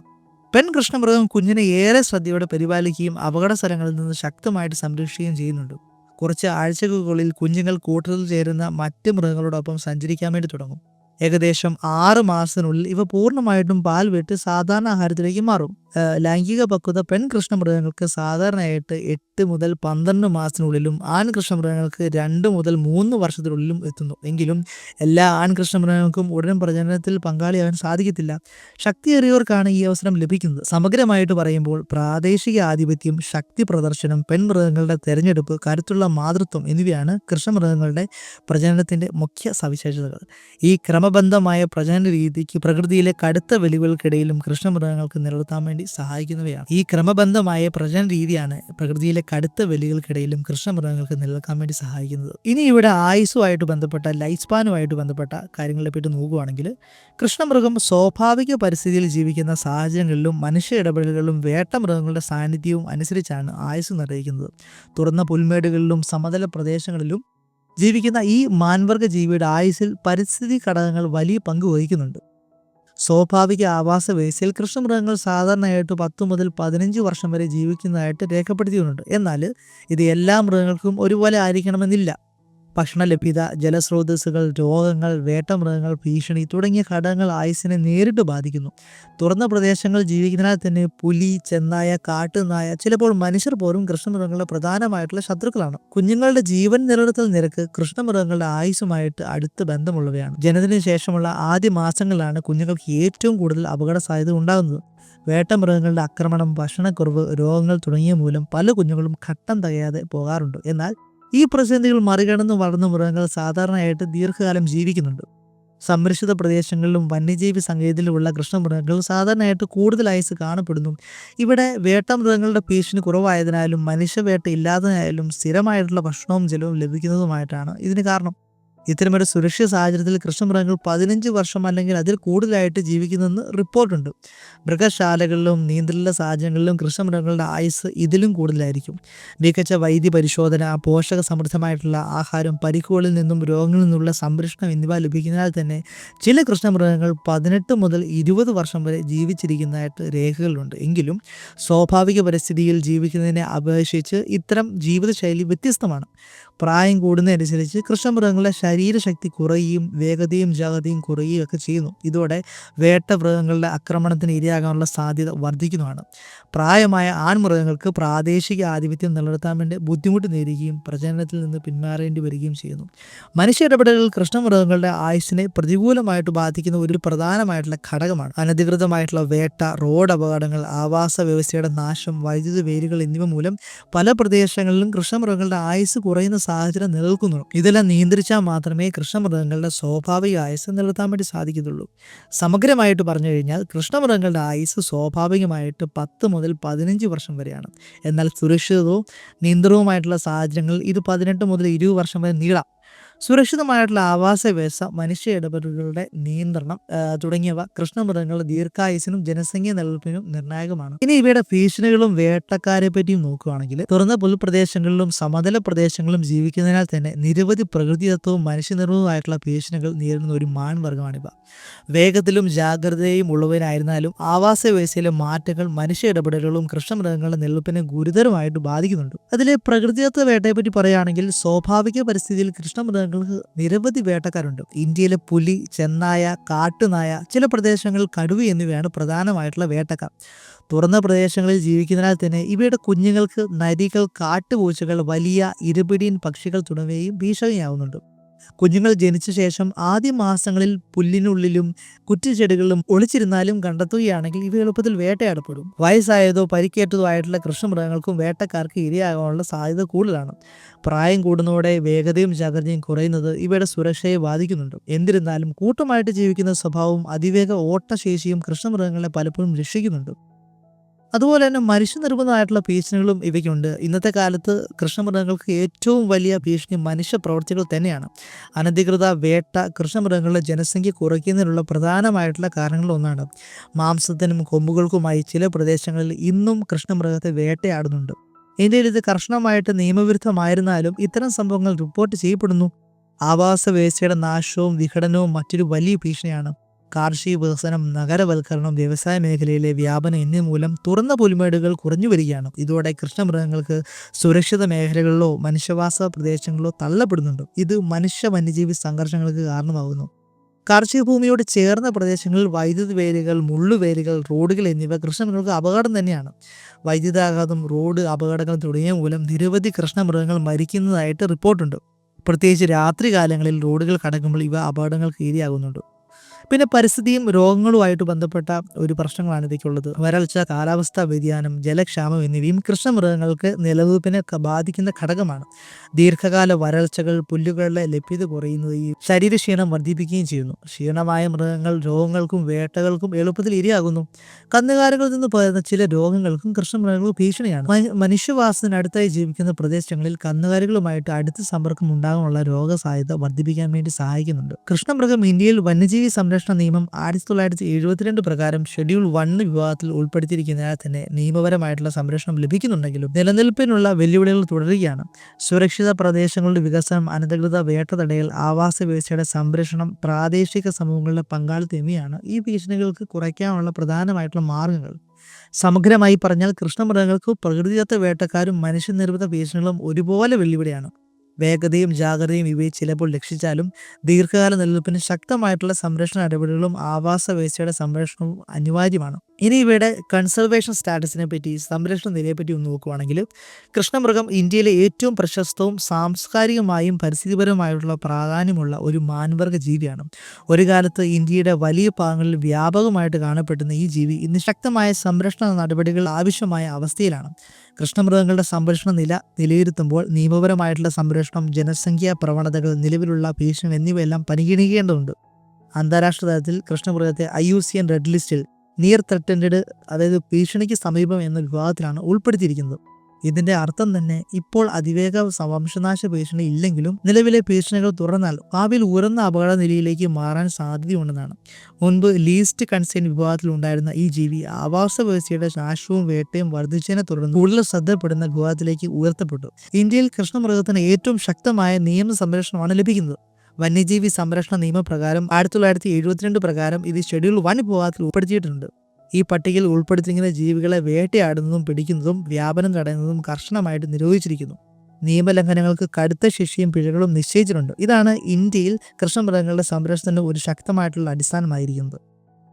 കൃഷ്ണമൃഗം കുഞ്ഞിനെ ഏറെ ശ്രദ്ധയോടെ പരിപാലിക്കുകയും അപകട സ്ഥലങ്ങളിൽ നിന്ന് ശക്തമായിട്ട് സംരക്ഷിക്കുകയും ചെയ്യുന്നുണ്ട്. കുറച്ച് ആഴ്ചകൾക്കുള്ളിൽ കുഞ്ഞുങ്ങൾ കൂട്ടത്തിൽ ചേരുന്ന മറ്റ് മൃഗങ്ങളോടൊപ്പം സഞ്ചരിക്കാൻ വേണ്ടി തുടങ്ങും. ഏകദേശം 6 മാസത്തിനുള്ളിൽ ഇവ പൂർണ്ണമായിട്ടും പാൽ വിട്ട് സാധാരണ ആഹാരത്തിലേക്ക് മാറും. ലൈംഗിക പക്വത കൃഷ്ണമൃഗങ്ങൾക്ക് സാധാരണയായിട്ട് 8 മുതൽ 12 മാസത്തിനുള്ളിലും കൃഷ്ണമൃഗങ്ങൾക്ക് 2 മുതൽ 3 വർഷത്തിനുള്ളിലും എത്തുന്നു. എങ്കിലും എല്ലാ കൃഷ്ണമൃഗങ്ങൾക്കും ഉടൻ പ്രജനനത്തിൽ പങ്കാളിയാകാൻ സാധിക്കത്തില്ല. ശക്തിയേറിയവർക്കാണ് ഈ അവസരം ലഭിക്കുന്നത്. സമഗ്രമായിട്ട് പറയുമ്പോൾ പ്രാദേശിക ആധിപത്യം, ശക്തി പ്രദർശനം, പെൺമൃഗങ്ങളുടെ തെരഞ്ഞെടുപ്പ്, കരുത്തുള്ള മാതൃത്വം എന്നിവയാണ് കൃഷ്ണമൃഗങ്ങളുടെ പ്രജനനത്തിന്റെ മുഖ്യ സവിശേഷതകൾ. ഈ ക്രമബദ്ധമായ പ്രജനന രീതിക്ക് പ്രകൃതിയിലെ കടുത്ത വെല്ലുവിളികൾക്കിടയിലും കൃഷ്ണമൃഗങ്ങൾക്ക് നിലനിർത്താൻ വേണ്ടി സഹായിക്കുന്നവയാണ്. ഈ ക്രമബദ്ധമായ പ്രജനന രീതിയാണ് പ്രകൃതിയിലെ കടുത്ത വെല്ലുവിളികൾക്കിടയിലും കൃഷ്ണമൃഗങ്ങൾക്ക് നിലനിൽക്കാൻ വേണ്ടി സഹായിക്കുന്നത്. ഇനി ഇവിടെ ആയുസ്സുമായിട്ട് ബന്ധപ്പെട്ട, ലൈഫ് സ്പാനുമായിട്ട് ബന്ധപ്പെട്ട കാര്യങ്ങളെ പറ്റി നോക്കുകയാണെങ്കിൽ, കൃഷ്ണമൃഗം സ്വാഭാവിക പരിസ്ഥിതിയിൽ ജീവിക്കുന്ന സാഹചര്യങ്ങളിലും മനുഷ്യ ഇടപെടലുകളിലും വേട്ടമൃഗങ്ങളുടെ സാന്നിധ്യവും അനുസരിച്ചാണ് ആയുസ് നിർണ്ണയിക്കുന്നത്. തുറന്ന പുൽമേടുകളിലും സമതല പ്രദേശങ്ങളിലും ജീവിക്കുന്ന ഈ മാൻവർഗ ജീവിയുടെ ആയുസ്സിൽ പരിസ്ഥിതി ഘടകങ്ങൾ വലിയ പങ്ക് വഹിക്കുന്നുണ്ട്. സ്വാഭാവിക ആവാസ വ്യവസ്ഥയിൽ കൃഷ്ണമൃഗങ്ങൾ സാധാരണയായിട്ട് 10 മുതൽ 15 വർഷം വരെ ജീവിക്കുന്നതായിട്ട് രേഖപ്പെടുത്തിയിട്ടുണ്ട്. എന്നാൽ ഇത് എല്ലാ മൃഗങ്ങൾക്കും ഒരുപോലെ ആയിരിക്കണമെന്നില്ല. ഭക്ഷണ ലഭ്യത, ജലസ്രോതസ്സുകൾ, രോഗങ്ങൾ, വേട്ടമൃഗങ്ങൾ, ഭീഷണി തുടങ്ങിയ ഘടകങ്ങൾ ആയുസ്സിനെ നേരിട്ട് ബാധിക്കുന്നു. തുറന്ന പ്രദേശങ്ങൾ ജീവിക്കുന്നതിനാൽ തന്നെ പുലി, ചെന്നായ, കാട്ടുനായ, ചിലപ്പോൾ മനുഷ്യർ പോലും കൃഷ്ണമൃഗങ്ങളുടെ പ്രധാനമായിട്ടുള്ള ശത്രുക്കളാണ്. കുഞ്ഞുങ്ങളുടെ ജീവൻ നിലനിർത്തൽ നിരക്ക് കൃഷ്ണമൃഗങ്ങളുടെ ആയുസ്സുമായിട്ട് അടുത്ത ബന്ധമുള്ളവയാണ്. ജനനത്തിന് ശേഷമുള്ള ആദ്യ മാസങ്ങളിലാണ് കുഞ്ഞുങ്ങൾക്ക് ഏറ്റവും കൂടുതൽ അപകട സാധ്യത ഉണ്ടാകുന്നത്. വേട്ടമൃഗങ്ങളുടെ ആക്രമണം, ഭക്ഷണക്കുറവ്, രോഗങ്ങൾ തുടങ്ങിയ മൂലം പല കുഞ്ഞുങ്ങളും ഘട്ടം തികയാതെ പോകാറുണ്ട്. എന്നാൽ ഈ പ്രതിസന്ധികൾ മറികടന്ന് വളർന്ന മൃഗങ്ങൾ സാധാരണയായിട്ട് ദീർഘകാലം ജീവിക്കുന്നുണ്ട്. സംരക്ഷിത പ്രദേശങ്ങളിലും വന്യജീവി സങ്കേതത്തിലുമുള്ള കൃഷ്ണമൃഗങ്ങൾ സാധാരണയായിട്ട് കൂടുതൽ ആയുസ് കാണപ്പെടുന്നു. ഇവിടെ വേട്ടമൃഗങ്ങളുടെ ഭീഷണി കുറവായതിനാലും മനുഷ്യവേട്ട ഇല്ലാത്തതിനാലും സ്ഥിരമായിട്ടുള്ള ഭക്ഷണവും ജലവും ലഭിക്കുന്നതുമായിട്ടാണ് ഇതിന് കാരണം. ഇത്തരമൊരു സുരക്ഷിത സാഹചര്യത്തിൽ കൃഷ്ണമൃഗങ്ങൾ 15 വർഷം അല്ലെങ്കിൽ അതിൽ കൂടുതലായിട്ട് ജീവിക്കുന്നെന്ന് റിപ്പോർട്ടുണ്ട്. മൃഗശാലകളിലും നിയന്ത്രിത സാഹചര്യങ്ങളിലും കൃഷ്ണമൃഗങ്ങളുടെ ആയുസ് ഇതിലും കൂടുതലായിരിക്കും. മികച്ച വൈദ്യ പരിശോധന, പോഷക സമൃദ്ധമായിട്ടുള്ള ആഹാരം, പരിക്കുകളിൽ നിന്നും രോഗങ്ങളിൽ നിന്നുള്ള സംരക്ഷണം എന്നിവ ലഭിക്കുന്നതിനാൽ തന്നെ ചില കൃഷ്ണമൃഗങ്ങൾ 18 മുതൽ 20 വർഷം വരെ ജീവിച്ചിരിക്കുന്നതായിട്ട് രേഖകളുണ്ട്. എങ്കിലും സ്വാഭാവിക പരിസ്ഥിതിയിൽ ജീവിക്കുന്നതിനെ അപേക്ഷിച്ച് ഇത്തരം ജീവിതശൈലി വ്യത്യസ്തമാണ്. പ്രായം കൂടുന്നതനുസരിച്ച് കൃഷ്ണമൃഗങ്ങളുടെ ശരീരശക്തി കുറയുകയും വേഗതയും ജാഗ്രതയും കുറയുകയും ഒക്കെ ചെയ്യുന്നു. ഇതോടെ വേട്ടമൃഗങ്ങളുടെ ആക്രമണത്തിന് ഇരയാകാനുള്ള സാധ്യത വർദ്ധിക്കുന്നതാണ്. പ്രായമായ ആൺമൃഗങ്ങൾക്ക് പ്രാദേശിക ആധിപത്യം നിലനിർത്താൻ വേണ്ടി ബുദ്ധിമുട്ട് നേരിടുകയും പ്രജനനത്തിൽ നിന്ന് പിന്മാറേണ്ടി വരികയും ചെയ്യുന്നു. മനുഷ്യ ഇടപെടലുകൾ കൃഷ്ണമൃഗങ്ങളുടെ ആയുസ്സിനെ പ്രതികൂലമായിട്ട് ബാധിക്കുന്ന ഒരു പ്രധാനമായിട്ടുള്ള ഘടകമാണ്. അനധികൃതമായിട്ടുള്ള വേട്ട, റോഡ് അപകടങ്ങൾ, ആവാസ വ്യവസ്ഥയുടെ നാശം, വൈദ്യുത വേലികൾ എന്നിവ മൂലം പല പ്രദേശങ്ങളിലും കൃഷ്ണമൃഗങ്ങളുടെ ആയുസ് കുറയുന്ന സാഹചര്യം നിലനിൽക്കുന്നു. ഇതെല്ലാം നിയന്ത്രിച്ചാൽ മാത്രമേ കൃഷ്ണമൃഗങ്ങളുടെ സ്വാഭാവിക ആയുസ് നിലനിർത്താൻ വേണ്ടി സാധിക്കത്തുള്ളൂ. സമഗ്രമായിട്ട് പറഞ്ഞു കഴിഞ്ഞാൽ കൃഷ്ണമൃഗങ്ങളുടെ ആയുസ് സ്വാഭാവികമായിട്ട് 10 മുതൽ 15 വർഷം വരെയാണ്. എന്നാൽ സുരക്ഷിതവും നിയന്ത്രണവുമായിട്ടുള്ള സാഹചര്യങ്ങളിൽ ഇത് 18 മുതൽ 20 വർഷം വരെ നീളാം. സുരക്ഷിതമായിട്ടുള്ള ആവാസ വ്യവസ്ഥ, മനുഷ്യ ഇടപെടലുകളുടെ നിയന്ത്രണം തുടങ്ങിയവ കൃഷ്ണമൃഗങ്ങളുടെ ദീർഘായുസിനും ജനസംഖ്യ നിലനിൽപ്പിനും നിർണായകമാണ്. ഇനി ഇവയുടെ ഭീഷണികളും വേട്ടക്കാരെ പറ്റിയും നോക്കുകയാണെങ്കിൽ, തുറന്ന പുൽപ്രദേശങ്ങളിലും സമതല പ്രദേശങ്ങളിലും ജീവിക്കുന്നതിനാൽ തന്നെ നിരവധി പ്രകൃതിദത്തവും മനുഷ്യനിർമ്മിതവുമായിട്ടുള്ള ഭീഷണികൾ നേരിടുന്ന ഒരു മാൻവർഗമാണിവ. വേഗത്തിലും ജാഗ്രതയും ഉള്ളവരായിരുന്നാലും ആവാസ വ്യവസ്ഥയിലെ മാറ്റങ്ങൾ മനുഷ്യ ഇടപെടലുകളും കൃഷ്ണമൃഗങ്ങളുടെ നിലനിൽപ്പിനെ ഗുരുതരമായിട്ട് ബാധിക്കുന്നുണ്ട്. അതിലെ പ്രകൃതിദത്ത വേട്ടയെപ്പറ്റി പറയുകയാണെങ്കിൽ, സ്വാഭാവിക പരിസ്ഥിതിയിൽ കൃഷ്ണമൃഗങ്ങൾക്ക് നിരവധി വേട്ടക്കാരുണ്ട്. ഇന്ത്യയിലെ പുലി, ചെന്നായ, കാട്ടുനായ, ചില പ്രദേശങ്ങളിൽ കടുവ എന്നിവയാണ് പ്രധാനമായിട്ടുള്ള വേട്ടക്കാർ. തുറന്ന പ്രദേശങ്ങളിൽ ജീവിക്കുന്നതിനാൽ തന്നെ ഇവയുടെ കുഞ്ഞുങ്ങൾക്ക് നരികൾ, കാട്ടുപൂച്ചകൾ, വലിയ ഇരപിടിയൻ പക്ഷികൾ തുടങ്ങിയവയും ഭീഷണിയാവുന്നുണ്ട്. കുഞ്ഞുങ്ങൾ ജനിച്ച ശേഷം ആദ്യ മാസങ്ങളിൽ പുല്ലിനുള്ളിലും കുറ്റിച്ചെടികളിലും ഒളിച്ചിരുന്നാലും കണ്ടെത്തുകയാണെങ്കിൽ ഇവ എളുപ്പത്തിൽ വേട്ടയാടപ്പെടും. വയസ്സായതോ പരിക്കേറ്റതോ ആയിട്ടുള്ള കൃഷ്ണമൃഗങ്ങൾക്കും വേട്ടക്കാർക്ക് ഇരയാകാനുള്ള സാധ്യത കൂടുതലാണ്. പ്രായം കൂടുന്നതോടെ വേഗതയും ജാഗ്രതയും കുറയുന്നത് ഇവയുടെ സുരക്ഷയെ ബാധിക്കുന്നുണ്ട്. എന്നിരുന്നാലും കൂട്ടമായിട്ട് ജീവിക്കുന്ന സ്വഭാവവും അതിവേഗ ഓട്ടശേഷിയും കൃഷ്ണമൃഗങ്ങളെ പലപ്പോഴും രക്ഷിക്കുന്നുണ്ട്. അതുപോലെ തന്നെ മനുഷ്യനിർമ്മിതമായിട്ടുള്ള ഭീഷണികളും ഇവയ്ക്കുണ്ട്. ഇന്നത്തെ കാലത്ത് കൃഷ്ണമൃഗങ്ങൾക്ക് ഏറ്റവും വലിയ ഭീഷണി മനുഷ്യപ്രവൃത്തികൾ തന്നെയാണ്. അനധികൃത വേട്ട കൃഷ്ണമൃഗങ്ങളുടെ ജനസംഖ്യ കുറയ്ക്കുന്നതിനുള്ള പ്രധാനമായിട്ടുള്ള കാരണങ്ങളിലൊന്നാണ്. മാംസത്തിനും കൊമ്പുകൾക്കുമായി ചില പ്രദേശങ്ങളിൽ ഇന്നും കൃഷ്ണമൃഗത്തെ വേട്ടയാടുന്നുണ്ട്. ഇന്ത്യയിൽ ഇത് കർശനമായിട്ട് നിയമവിരുദ്ധമായിരുന്നാലും ഇത്തരം സംഭവങ്ങൾ റിപ്പോർട്ട് ചെയ്യപ്പെടുന്നു. ആവാസ വ്യവസ്ഥയുടെ നാശവും വിഘടനവും മറ്റൊരു വലിയ ഭീഷണിയാണ്. കാർഷിക വികസനം, നഗരവൽക്കരണം, വ്യവസായ മേഖലയിലെ വ്യാപനം എന്നിവ മൂലം തുറന്ന പുൽമേടുകൾ കുറഞ്ഞു വരികയാണ്. ഇതോടെ കൃഷ്ണമൃഗങ്ങൾക്ക് സുരക്ഷിത മേഖലകളിലോ മനുഷ്യവാസ പ്രദേശങ്ങളിലോ തള്ളപ്പെടുന്നുണ്ട്. ഇത് മനുഷ്യ വന്യജീവി സംഘർഷങ്ങൾക്ക് കാരണമാകുന്നു. കാർഷിക ഭൂമിയോട് ചേർന്ന പ്രദേശങ്ങളിൽ വൈദ്യുതി വേലികൾ, മുള്ളുവേലികൾ, റോഡുകൾ എന്നിവ കൃഷ്ണമൃഗങ്ങൾക്ക് അപകടം തന്നെയാണ്. വൈദ്യുതാഘാതം, റോഡ് അപകടങ്ങൾ തുടങ്ങിയ മൂലം നിരവധി കൃഷ്ണമൃഗങ്ങൾ മരിക്കുന്നതായിട്ട് റിപ്പോർട്ടുണ്ട്. പ്രത്യേകിച്ച് രാത്രികാലങ്ങളിൽ റോഡുകൾ കടക്കുമ്പോൾ ഇവ അപകടങ്ങൾക്ക് ഇരയാകുന്നുണ്ട്. പിന്നെ പരിസ്ഥിതിയും രോഗങ്ങളുമായിട്ട് ബന്ധപ്പെട്ട ഒരു പ്രശ്നങ്ങളാണ് ഇതൊക്കെയുള്ളത്. വരൾച്ച, കാലാവസ്ഥാ വ്യതിയാനം, ജലക്ഷാമം എന്നിവയും കൃഷ്ണമൃഗങ്ങൾക്ക് നിലനിൽപ്പിനെ ബാധിക്കുന്ന ഘടകമാണ്. ദീർഘകാല വരൾച്ചകൾ പുല്ലുകളുടെ ലഭ്യത കുറയുകയും ശരീരക്ഷീണം വർദ്ധിപ്പിക്കുകയും ചെയ്യുന്നു. ക്ഷീണമായ മൃഗങ്ങൾ രോഗങ്ങൾക്കും വേട്ടകൾക്കും എളുപ്പത്തിൽ ഇരയാകുന്നു. കന്നുകാലികളിൽ നിന്ന് പകരുന്ന ചില രോഗങ്ങൾക്കും കൃഷ്ണമൃഗങ്ങൾക്ക് ഭീഷണിയാണ്. മനുഷ്യവാസത്തിനടുത്തായി ജീവിക്കുന്ന പ്രദേശങ്ങളിൽ കന്നുകാലികളുമായിട്ട് അടുത്ത സമ്പർക്കം ഉണ്ടാകാനുള്ള രോഗസാധ്യത വർദ്ധിപ്പിക്കാൻ വേണ്ടി സഹായിക്കുന്നുണ്ട്. കൃഷ്ണമൃഗം ഇന്ത്യയിൽ വന്യജീവി സംരക്ഷണ നിയമം 1972 പ്രകാരം ഷെഡ്യൂൾ 1 വിഭാഗത്തിൽ ഉൾപ്പെടുത്തിയിരിക്കുന്നതിനാൽ തന്നെ നിയമപരമായിട്ടുള്ള സംരക്ഷണം ലഭിക്കുന്നുണ്ടെങ്കിലും നിലനിൽപ്പിനുള്ള വെല്ലുവിളികൾ തുടരുകയാണ്. സുരക്ഷിത പ്രദേശങ്ങളുടെ വികസനം, അനധികൃത വേട്ട തടയൽ, ആവാസ വ്യവസ്ഥയുടെ സംരക്ഷണം, പ്രാദേശിക സമൂഹങ്ങളുടെ പങ്കാളിത്തം എന്നിവയാണ് ഈ ഭീഷണികൾക്ക് കുറയ്ക്കാനുള്ള പ്രധാനമായിട്ടുള്ള മാർഗങ്ങൾ. സമഗ്രമായി പറഞ്ഞാൽ കൃഷ്ണമൃഗങ്ങൾക്ക് പ്രകൃതിദത്ത വേട്ടക്കാരും മനുഷ്യനിർമ്മിത ഭീഷണികളും ഒരുപോലെ വെല്ലുവിളിയാണ്. വേഗതയും ജാഗ്രതയും ഇവയെ ചിലപ്പോൾ രക്ഷിച്ചാലും ദീർഘകാല നിലനിൽപ്പിന് ശക്തമായിട്ടുള്ള സംരക്ഷണ ഇടപെടലുകളും ആവാസ വ്യവസ്ഥയുടെ സംരക്ഷണവും അനിവാര്യമാണ്. ഇനി ഇവയുടെ കൺസർവേഷൻ സ്റ്റാറ്റസിനെ പറ്റി, സംരക്ഷണ നിലയെപ്പറ്റി ഒന്ന് നോക്കുകയാണെങ്കിൽ കൃഷ്ണമൃഗം ഇന്ത്യയിലെ ഏറ്റവും പ്രശസ്തവും സാംസ്കാരികമായും പരിസ്ഥിതിപരമായിട്ടുള്ള പ്രാധാന്യമുള്ള ഒരു മാൻവർഗ ജീവിയാണ്. ഒരു കാലത്ത് ഇന്ത്യയുടെ വലിയ ഭാഗങ്ങളിൽ വ്യാപകമായിട്ട് കാണപ്പെടുന്ന ഈ ജീവി ഇന്ന് ശക്തമായ സംരക്ഷണ നടപടികൾ ആവശ്യമായ അവസ്ഥയിലാണ്. കൃഷ്ണമൃഗങ്ങളുടെ സംരക്ഷണ നില വിലയിരുത്തുമ്പോൾ നിയമപരമായിട്ടുള്ള സംരക്ഷണം, ജനസംഖ്യാ പ്രവണതകൾ, നിലവിലുള്ള ഭീഷണി എന്നിവയെല്ലാം പരിഗണിക്കേണ്ടതുണ്ട്. അന്താരാഷ്ട്ര തലത്തിൽ കൃഷ്ണമൃഗത്തെ IUCN റെഡ് ലിസ്റ്റിൽ നിയർ ത്രെറ്റൻഡ്, അതായത് ഭീഷണിക്ക് സമീപം എന്ന വിഭാഗത്തിലാണ് ഉൾപ്പെടുത്തിയിരിക്കുന്നത്. ഇതിന്റെ അർത്ഥം തന്നെ ഇപ്പോൾ അതിവേഗ വംശനാശ ഭീഷണി ഇല്ലെങ്കിലും നിലവിലെ ഭീഷണികൾ തുടർന്നാൽ ഭാവിയിൽ ഉയർന്ന അപകട നിലയിലേക്ക് മാറാൻ സാധ്യതയുണ്ടെന്നാണ്. മുൻപ് ലീസ്റ്റ് കൺസേൺ വിഭാഗത്തിൽ ഉണ്ടായിരുന്ന ഈ ജീവി ആവാസ വ്യവസ്ഥയുടെ നാശവും വേട്ടയും വർദ്ധിച്ചതിനെ തുടർന്ന് കൂടുതൽ ശ്രദ്ധപ്പെടുന്ന വിഭാഗത്തിലേക്ക് ഉയർത്തപ്പെട്ടു. ഇന്ത്യയിൽ കൃഷ്ണമൃഗത്തിന് ഏറ്റവും ശക്തമായ നിയമ സംരക്ഷണമാണ് ലഭിക്കുന്നത്. വന്യജീവി സംരക്ഷണ നിയമപ്രകാരം 1972 പ്രകാരം ഇത് ഷെഡ്യൂൾ 1 വിഭാഗത്തിൽ ഉൾപ്പെടുത്തിയിട്ടുണ്ട്. ഈ പട്ടികയിൽ ഉൾപ്പെടുത്തിയിരിക്കുന്ന ജീവികളെ വേട്ടയാടുന്നതും പിടിക്കുന്നതും വ്യാപനം തടയുന്നതും കർശനമായിട്ട് നിരോധിച്ചിരിക്കുന്നു. നിയമലംഘനങ്ങൾക്ക് കടുത്ത ശിക്ഷയും പിഴകളും നിശ്ചയിച്ചിട്ടുണ്ട്. ഇതാണ് ഇന്ത്യയിൽ കൃഷ്ണമൃഗങ്ങളുടെ സംരക്ഷണത്തിന് ഒരു ശക്തമായിട്ടുള്ള അടിസ്ഥാനമായിരിക്കുന്നത്.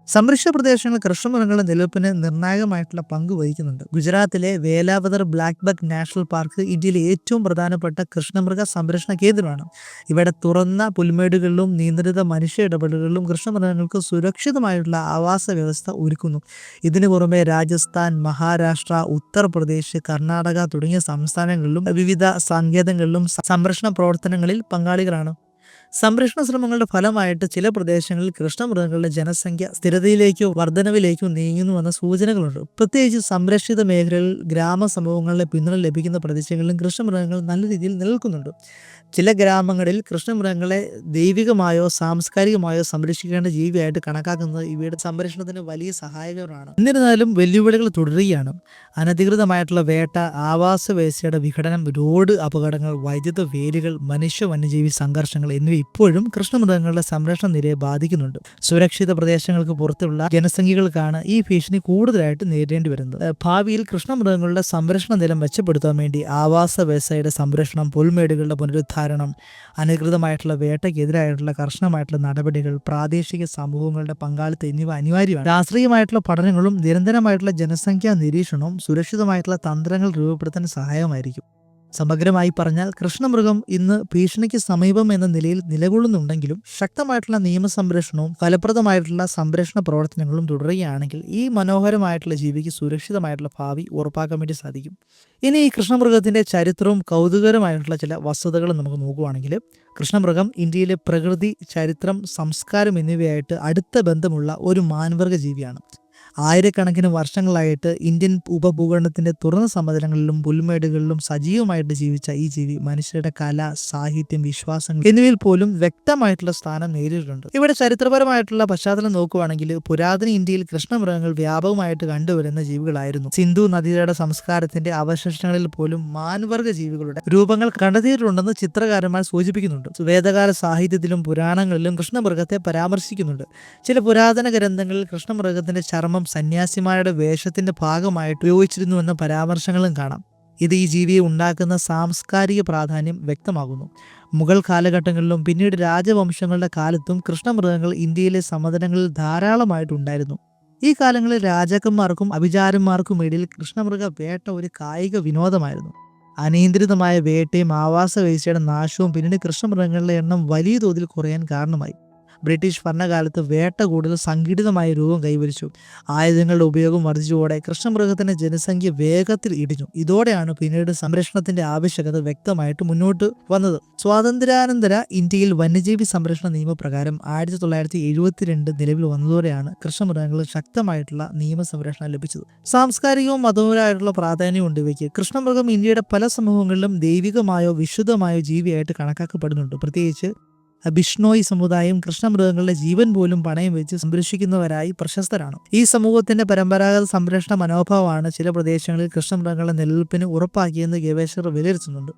സംരക്ഷിത പ്രദേശങ്ങൾ കൃഷ്ണമൃഗങ്ങളുടെ നിലനിൽപ്പിന് നിർണായകമായിട്ടുള്ള പങ്ക് വഹിക്കുന്നുണ്ട്. ഗുജറാത്തിലെ വേലാവദർ ബ്ലാക്ക് ബക്ക് നാഷണൽ പാർക്ക് ഇന്ത്യയിലെ ഏറ്റവും പ്രധാനപ്പെട്ട കൃഷ്ണമൃഗ സംരക്ഷണ കേന്ദ്രമാണ്. ഇവിടെ തുറന്ന പുൽമേടുകളിലും നിയന്ത്രിത മനുഷ്യ ഇടപെടലുകളിലും കൃഷ്ണമൃഗങ്ങൾക്ക് സുരക്ഷിതമായിട്ടുള്ള ആവാസ വ്യവസ്ഥ ഒരുക്കുന്നു. ഇതിനു പുറമെ രാജസ്ഥാൻ, മഹാരാഷ്ട്ര, ഉത്തർപ്രദേശ്, കർണാടക തുടങ്ങിയ സംസ്ഥാനങ്ങളിലും വിവിധ സങ്കേതങ്ങളിലും സംരക്ഷണ പ്രവർത്തനങ്ങളിൽ പങ്കാളികളാണ്. സംരക്ഷണ ശ്രമങ്ങളുടെ ഫലമായിട്ട് ചില പ്രദേശങ്ങളിൽ കൃഷ്ണമൃഗങ്ങളുടെ ജനസംഖ്യ സ്ഥിരതയിലേക്കോ വർധനവിലേക്കോ നീങ്ങുന്നുവെന്ന സൂചനകളുണ്ട്. പ്രത്യേകിച്ച് സംരക്ഷിത മേഖലകളിൽ ഗ്രാമസമൂഹങ്ങളുടെ പിന്തുണ ലഭിക്കുന്ന പ്രദേശങ്ങളിലും കൃഷ്ണമൃഗങ്ങൾ നല്ല രീതിയിൽ നിലനിൽക്കുന്നുണ്ട്. ചില ഗ്രാമങ്ങളിൽ കൃഷ്ണമൃഗങ്ങളെ ദൈവികമായോ സാംസ്കാരികമായോ സംരക്ഷിക്കേണ്ട ജീവിയായിട്ട് കണക്കാക്കുന്നത് ഇവയുടെ സംരക്ഷണത്തിന് വലിയ സഹായകരമാണ്. എന്നിരുന്നാലും വെല്ലുവിളികൾ തുടരുകയാണ്. അനധികൃതമായിട്ടുള്ള വേട്ട, ആവാസ വ്യവസ്ഥയുടെ വിഘടനം, റോഡ് അപകടങ്ങൾ, വൈദ്യുത വേലികൾ, മനുഷ്യ വന്യജീവി സംഘർഷങ്ങൾ എന്നിവ ഇപ്പോഴും കൃഷ്ണമൃഗങ്ങളുടെ സംരക്ഷണ നിലയെ ബാധിക്കുന്നുണ്ട്. സുരക്ഷിത പ്രദേശങ്ങൾക്ക് പുറത്തുള്ള ജനസംഖ്യകൾക്കാണ് ഈ ഭീഷണി കൂടുതലായിട്ട് നേരിടേണ്ടി വരുന്നത്. ഭാവിയിൽ കൃഷ്ണമൃഗങ്ങളുടെ സംരക്ഷണ നില മെച്ചപ്പെടുത്താൻ വേണ്ടി ആവാസ വ്യവസ്ഥയുടെ സംരക്ഷണം, പുൽമേടുകളുടെ പുനരുദ്ധാരണം, അനധികൃതമായിട്ടുള്ള വേട്ടയ്ക്കെതിരായിട്ടുള്ള കർശനമായിട്ടുള്ള നടപടികൾ, പ്രാദേശിക സമൂഹങ്ങളുടെ പങ്കാളിത്തം എന്നിവ അനിവാര്യമാണ്. ശാസ്ത്രീയമായിട്ടുള്ള പഠനങ്ങളും നിരന്തരമായിട്ടുള്ള ജനസംഖ്യാ നിരീക്ഷണവും സുരക്ഷിതമായിട്ടുള്ള തന്ത്രങ്ങൾ രൂപപ്പെടുത്താൻ സഹായമായിരിക്കും. സമഗ്രമായി പറഞ്ഞാൽ കൃഷ്ണമൃഗം ഇന്ന് ഭീഷണിക്ക് സമീപം എന്ന നിലയിൽ നിലകൊള്ളുന്നുണ്ടെങ്കിലും ശക്തമായിട്ടുള്ള നിയമസംരക്ഷണവും ഫലപ്രദമായിട്ടുള്ള സംരക്ഷണ പ്രവർത്തനങ്ങളും തുടരുകയാണെങ്കിൽ ഈ മനോഹരമായിട്ടുള്ള ജീവിക്ക് സുരക്ഷിതമായിട്ടുള്ള ഭാവി ഉറപ്പാക്കാൻ വേണ്ടി സാധിക്കും. ഇനി ഈ കൃഷ്ണമൃഗത്തിന്റെ ചരിത്രവും കൗതുകരമായിട്ടുള്ള ചില വസ്തുതകളും നമുക്ക് നോക്കുകയാണെങ്കിൽ കൃഷ്ണമൃഗം ഇന്ത്യയിലെ പ്രകൃതി, ചരിത്രം, സംസ്കാരം എന്നിവയായിട്ട് അടുത്ത ബന്ധമുള്ള ഒരു മാൻവർഗ ജീവിയാണ്. ആയിരക്കണക്കിന് വർഷങ്ങളായിട്ട് ഇന്ത്യൻ ഉപഭൂഖണ്ഡത്തിന്റെ തുറന്ന സമതലങ്ങളിലും പുൽമേടുകളിലും സജീവമായിട്ട് ജീവിച്ച ഈ ജീവി മനുഷ്യരുടെ കല, സാഹിത്യം, വിശ്വാസങ്ങൾ എന്നിവയിൽ പോലും വ്യക്തമായിട്ടുള്ള സ്ഥാനം നേടിയിട്ടുണ്ട്. ഇവിടെ ചരിത്രപരമായിട്ടുള്ള പശ്ചാത്തലം നോക്കുകയാണെങ്കിൽ പുരാതന ഇന്ത്യയിൽ കൃഷ്ണമൃഗങ്ങൾ വ്യാപകമായിട്ട് കണ്ടുവരുന്ന ജീവികളായിരുന്നു. സിന്ധു നദീതട സംസ്കാരത്തിന്റെ അവശിഷ്ടങ്ങളിൽ പോലും മാൻവർഗ ജീവികളുടെ രൂപങ്ങൾ കണ്ടെത്തിയിട്ടുണ്ടെന്ന് ചിത്രകാരന്മാർ സൂചിപ്പിക്കുന്നുണ്ട്. വേദകാല സാഹിത്യത്തിലും പുരാണങ്ങളിലും കൃഷ്ണമൃഗത്തെ പരാമർശിക്കുന്നുണ്ട്. ചില പുരാതന ഗ്രന്ഥങ്ങളിൽ കൃഷ്ണമൃഗത്തിന്റെ ചർമ്മം സന്യാസിമാരുടെ വേഷത്തിന്റെ ഭാഗമായിട്ട് ഉപയോഗിച്ചിരുന്നുവെന്ന പരാമർശങ്ങളും കാണാം. ഇത് ഈ ജീവിയെ ഉണ്ടാക്കുന്ന സാംസ്കാരിക പ്രാധാന്യം വ്യക്തമാകുന്നു. മുഗൾ കാലഘട്ടങ്ങളിലും പിന്നീട് രാജവംശങ്ങളുടെ കാലത്തും കൃഷ്ണമൃഗങ്ങൾ ഇന്ത്യയിലെ സമതലങ്ങളിൽ ധാരാളമായിട്ടുണ്ടായിരുന്നു. ഈ കാലങ്ങളിൽ രാജാക്കന്മാർക്കും അഭിചാരന്മാർക്കും ഇടയിൽ കൃഷ്ണമൃഗ വേട്ട ഒരു കായിക വിനോദമായിരുന്നു. അനിയന്ത്രിതമായ വേട്ടയും ആവാസ വ്യവസ്ഥയുടെ നാശവും പിന്നീട് കൃഷ്ണമൃഗങ്ങളുടെ എണ്ണം വലിയ തോതിൽ കുറയാൻ കാരണമായി. ബ്രിട്ടീഷ് ഭരണകാലത്ത് വേട്ട കൂടുതൽ സംഘടിതമായ രൂപം കൈവരിച്ചു. ആയുധങ്ങളുടെ ഉപയോഗം വർദ്ധിച്ചതോടെ കൃഷ്ണമൃഗത്തിന്റെ ജനസംഖ്യ വേഗത്തിൽ ഇടിഞ്ഞു. ഇതോടെയാണ് പിന്നീട് സംരക്ഷണത്തിന്റെ ആവശ്യകത വ്യക്തമായിട്ട് മുന്നോട്ട് വന്നത്. സ്വാതന്ത്ര്യാനന്തര ഇന്ത്യയിൽ വന്യജീവി സംരക്ഷണ നിയമപ്രകാരം 1972 നിലവിൽ വന്നതോടെയാണ് കൃഷ്ണമൃഗങ്ങൾ ശക്തമായിട്ടുള്ള നിയമസംരക്ഷണം ലഭിച്ചത്. സാംസ്കാരികവും മതപരമായിട്ടുള്ള പ്രാധാന്യമുണ്ട് ഇവയ്ക്ക്. കൃഷ്ണമൃഗം ഇന്ത്യയുടെ പല സമൂഹങ്ങളിലും ദൈവികമായോ വിശുദ്ധമായോ ജീവിയായിട്ട് കണക്കാക്കപ്പെടുന്നുണ്ട്. പ്രത്യേകിച്ച് ബിഷ്ണോയി സമുദായം കൃഷ്ണമൃഗങ്ങളുടെ ജീവൻ പോലും പണയം വെച്ച് സംരക്ഷിക്കുന്നവരായി പ്രശസ്തരാണ്. ഈ സമൂഹത്തിന്റെ പരമ്പരാഗത സംരക്ഷണ മനോഭാവമാണ് ചില പ്രദേശങ്ങളിൽ കൃഷ്ണമൃഗങ്ങളുടെ നിലനിൽപ്പിന് ഉറപ്പാക്കിയെന്ന് ഗവേഷകർ വിലയിരുത്തുന്നുണ്ട്.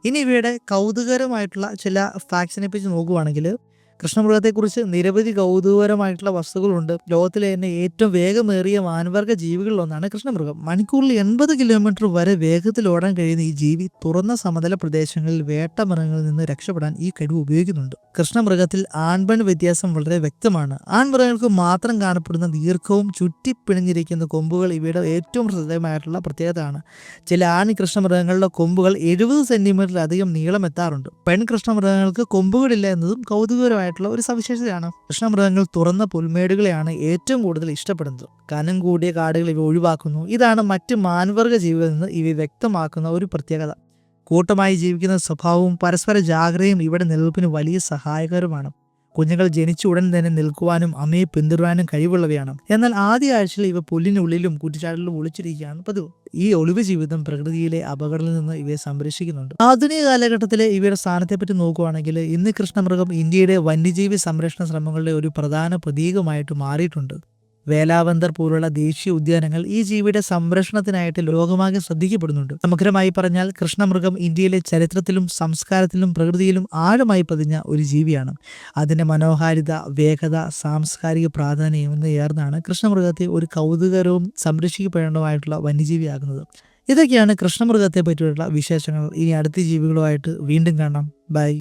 ഇനി ഇവയുടെ കൗതുകരമായിട്ടുള്ള ചില ഫാക്ട്സിനെ പറ്റി നോക്കുകയാണെങ്കിൽ കൃഷ്ണമൃഗത്തെക്കുറിച്ച് നിരവധി കൗതുകകരമായിട്ടുള്ള വസ്തുക്കളുണ്ട്. ലോകത്തിലെ തന്നെ ഏറ്റവും വേഗമേറിയ മാൻവർഗ ജീവികളിലൊന്നാണ് കൃഷ്ണമൃഗം. മണിക്കൂറിൽ 80 കിലോമീറ്റർ വരെ വേഗത്തിൽ ഓടാൻ കഴിയുന്ന ഈ ജീവി തുറന്ന സമതല പ്രദേശങ്ങളിൽ വേട്ടമൃഗങ്ങളിൽ നിന്ന് രക്ഷപ്പെടാൻ ഈ കഴിവ് ഉപയോഗിക്കുന്നുണ്ട്. കൃഷ്ണമൃഗത്തിൽ ആൺപെൺ വ്യത്യാസം വളരെ വ്യക്തമാണ്. ആൺമൃഗങ്ങൾക്ക് മാത്രം കാണപ്പെടുന്ന ദീർഘവും ചുറ്റിപ്പിണിഞ്ഞിരിക്കുന്ന കൊമ്പുകൾ ഇവയുടെ ഏറ്റവും ശ്രദ്ധേയമായിട്ടുള്ള പ്രത്യേകതയാണ്. ചില ആൺ കൃഷ്ണമൃഗങ്ങളുടെ കൊമ്പുകൾ 70 സെന്റിമീറ്ററിലധികം നീളം എത്താറുണ്ട്. പെൺ കൃഷ്ണമൃഗങ്ങൾക്ക് കൊമ്പുകളില്ല എന്നതും കൗതുകരമായ ഒരു സവിശേഷതയാണ്. കൃഷ്ണമൃഗങ്ങൾ തുറന്ന പുൽമേടുകളെയാണ് ഏറ്റവും കൂടുതൽ ഇഷ്ടപ്പെടുന്നത്. കനം കൂടിയ കാടുകൾ ഇവ ഒഴിവാക്കുന്നു. ഇതാണ് മറ്റ് മാൻവർഗ ജീവികളിൽ നിന്ന് ഇവ വ്യക്തമാക്കുന്ന ഒരു പ്രത്യേകത. കൂട്ടമായി ജീവിക്കുന്ന സ്വഭാവവും പരസ്പര ജാഗ്രതയും ഇവിടെ നിലനിൽപ്പിന് വലിയ സഹായകരമാണ്. കുഞ്ഞുങ്ങൾ ജനിച്ച ഉടൻ തന്നെ നിൽക്കുവാനും അമ്മയെ പിന്തുടരാനും കഴിവുള്ളവയാണ്. എന്നാൽ ആദ്യ ആഴ്ചയിൽ ഇവ പുല്ലിനുള്ളിലും കുറ്റിച്ചാടിലും ഒളിച്ചിരിക്കുകയാണ് പതിവ്. ഈ ഒളിവ് ജീവിതം പ്രകൃതിയിലെ അപകടങ്ങളിൽ നിന്ന് ഇവയെ സംരക്ഷിക്കുന്നുണ്ട്. ആധുനിക കാലഘട്ടത്തിലെ ഇവയുടെ സ്ഥാനത്തെപ്പറ്റി നോക്കുകയാണെങ്കിൽ ഇന്ന് കൃഷ്ണമൃഗം ഇന്ത്യയുടെ വന്യജീവി സംരക്ഷണ ശ്രമങ്ങളുടെ ഒരു പ്രധാന പ്രതീകമായിട്ട് മാറിയിട്ടുണ്ട്. വേലാവന്തർ പോലുള്ള ദേശീയ ഉദ്യാനങ്ങൾ ഈ ജീവിയുടെ സംരക്ഷണത്തിനായിട്ട് ലോകമാകെ ശ്രദ്ധിക്കപ്പെടുന്നുണ്ട്. സമഗ്രമായി പറഞ്ഞാൽ കൃഷ്ണമൃഗം ഇന്ത്യയിലെ ചരിത്രത്തിലും സംസ്കാരത്തിലും പ്രകൃതിയിലും ആഴമായി പതിഞ്ഞ ഒരു ജീവിയാണ്. അതിന്റെ മനോഹാരിത, വേഗത, സാംസ്കാരിക പ്രാധാന്യം എന്നിവ ചേർന്നാണ് കൃഷ്ണമൃഗത്തെ ഒരു കൗതുകരവും സംരക്ഷിക്കപ്പെടേണ്ടതുമായിട്ടുള്ള വന്യജീവിയാകുന്നത്. ഇതൊക്കെയാണ് കൃഷ്ണമൃഗത്തെ പറ്റിയുള്ള വിശേഷങ്ങൾ. ഇനി അടുത്ത ജീവികളുമായിട്ട് വീണ്ടും കാണാം. ബൈ.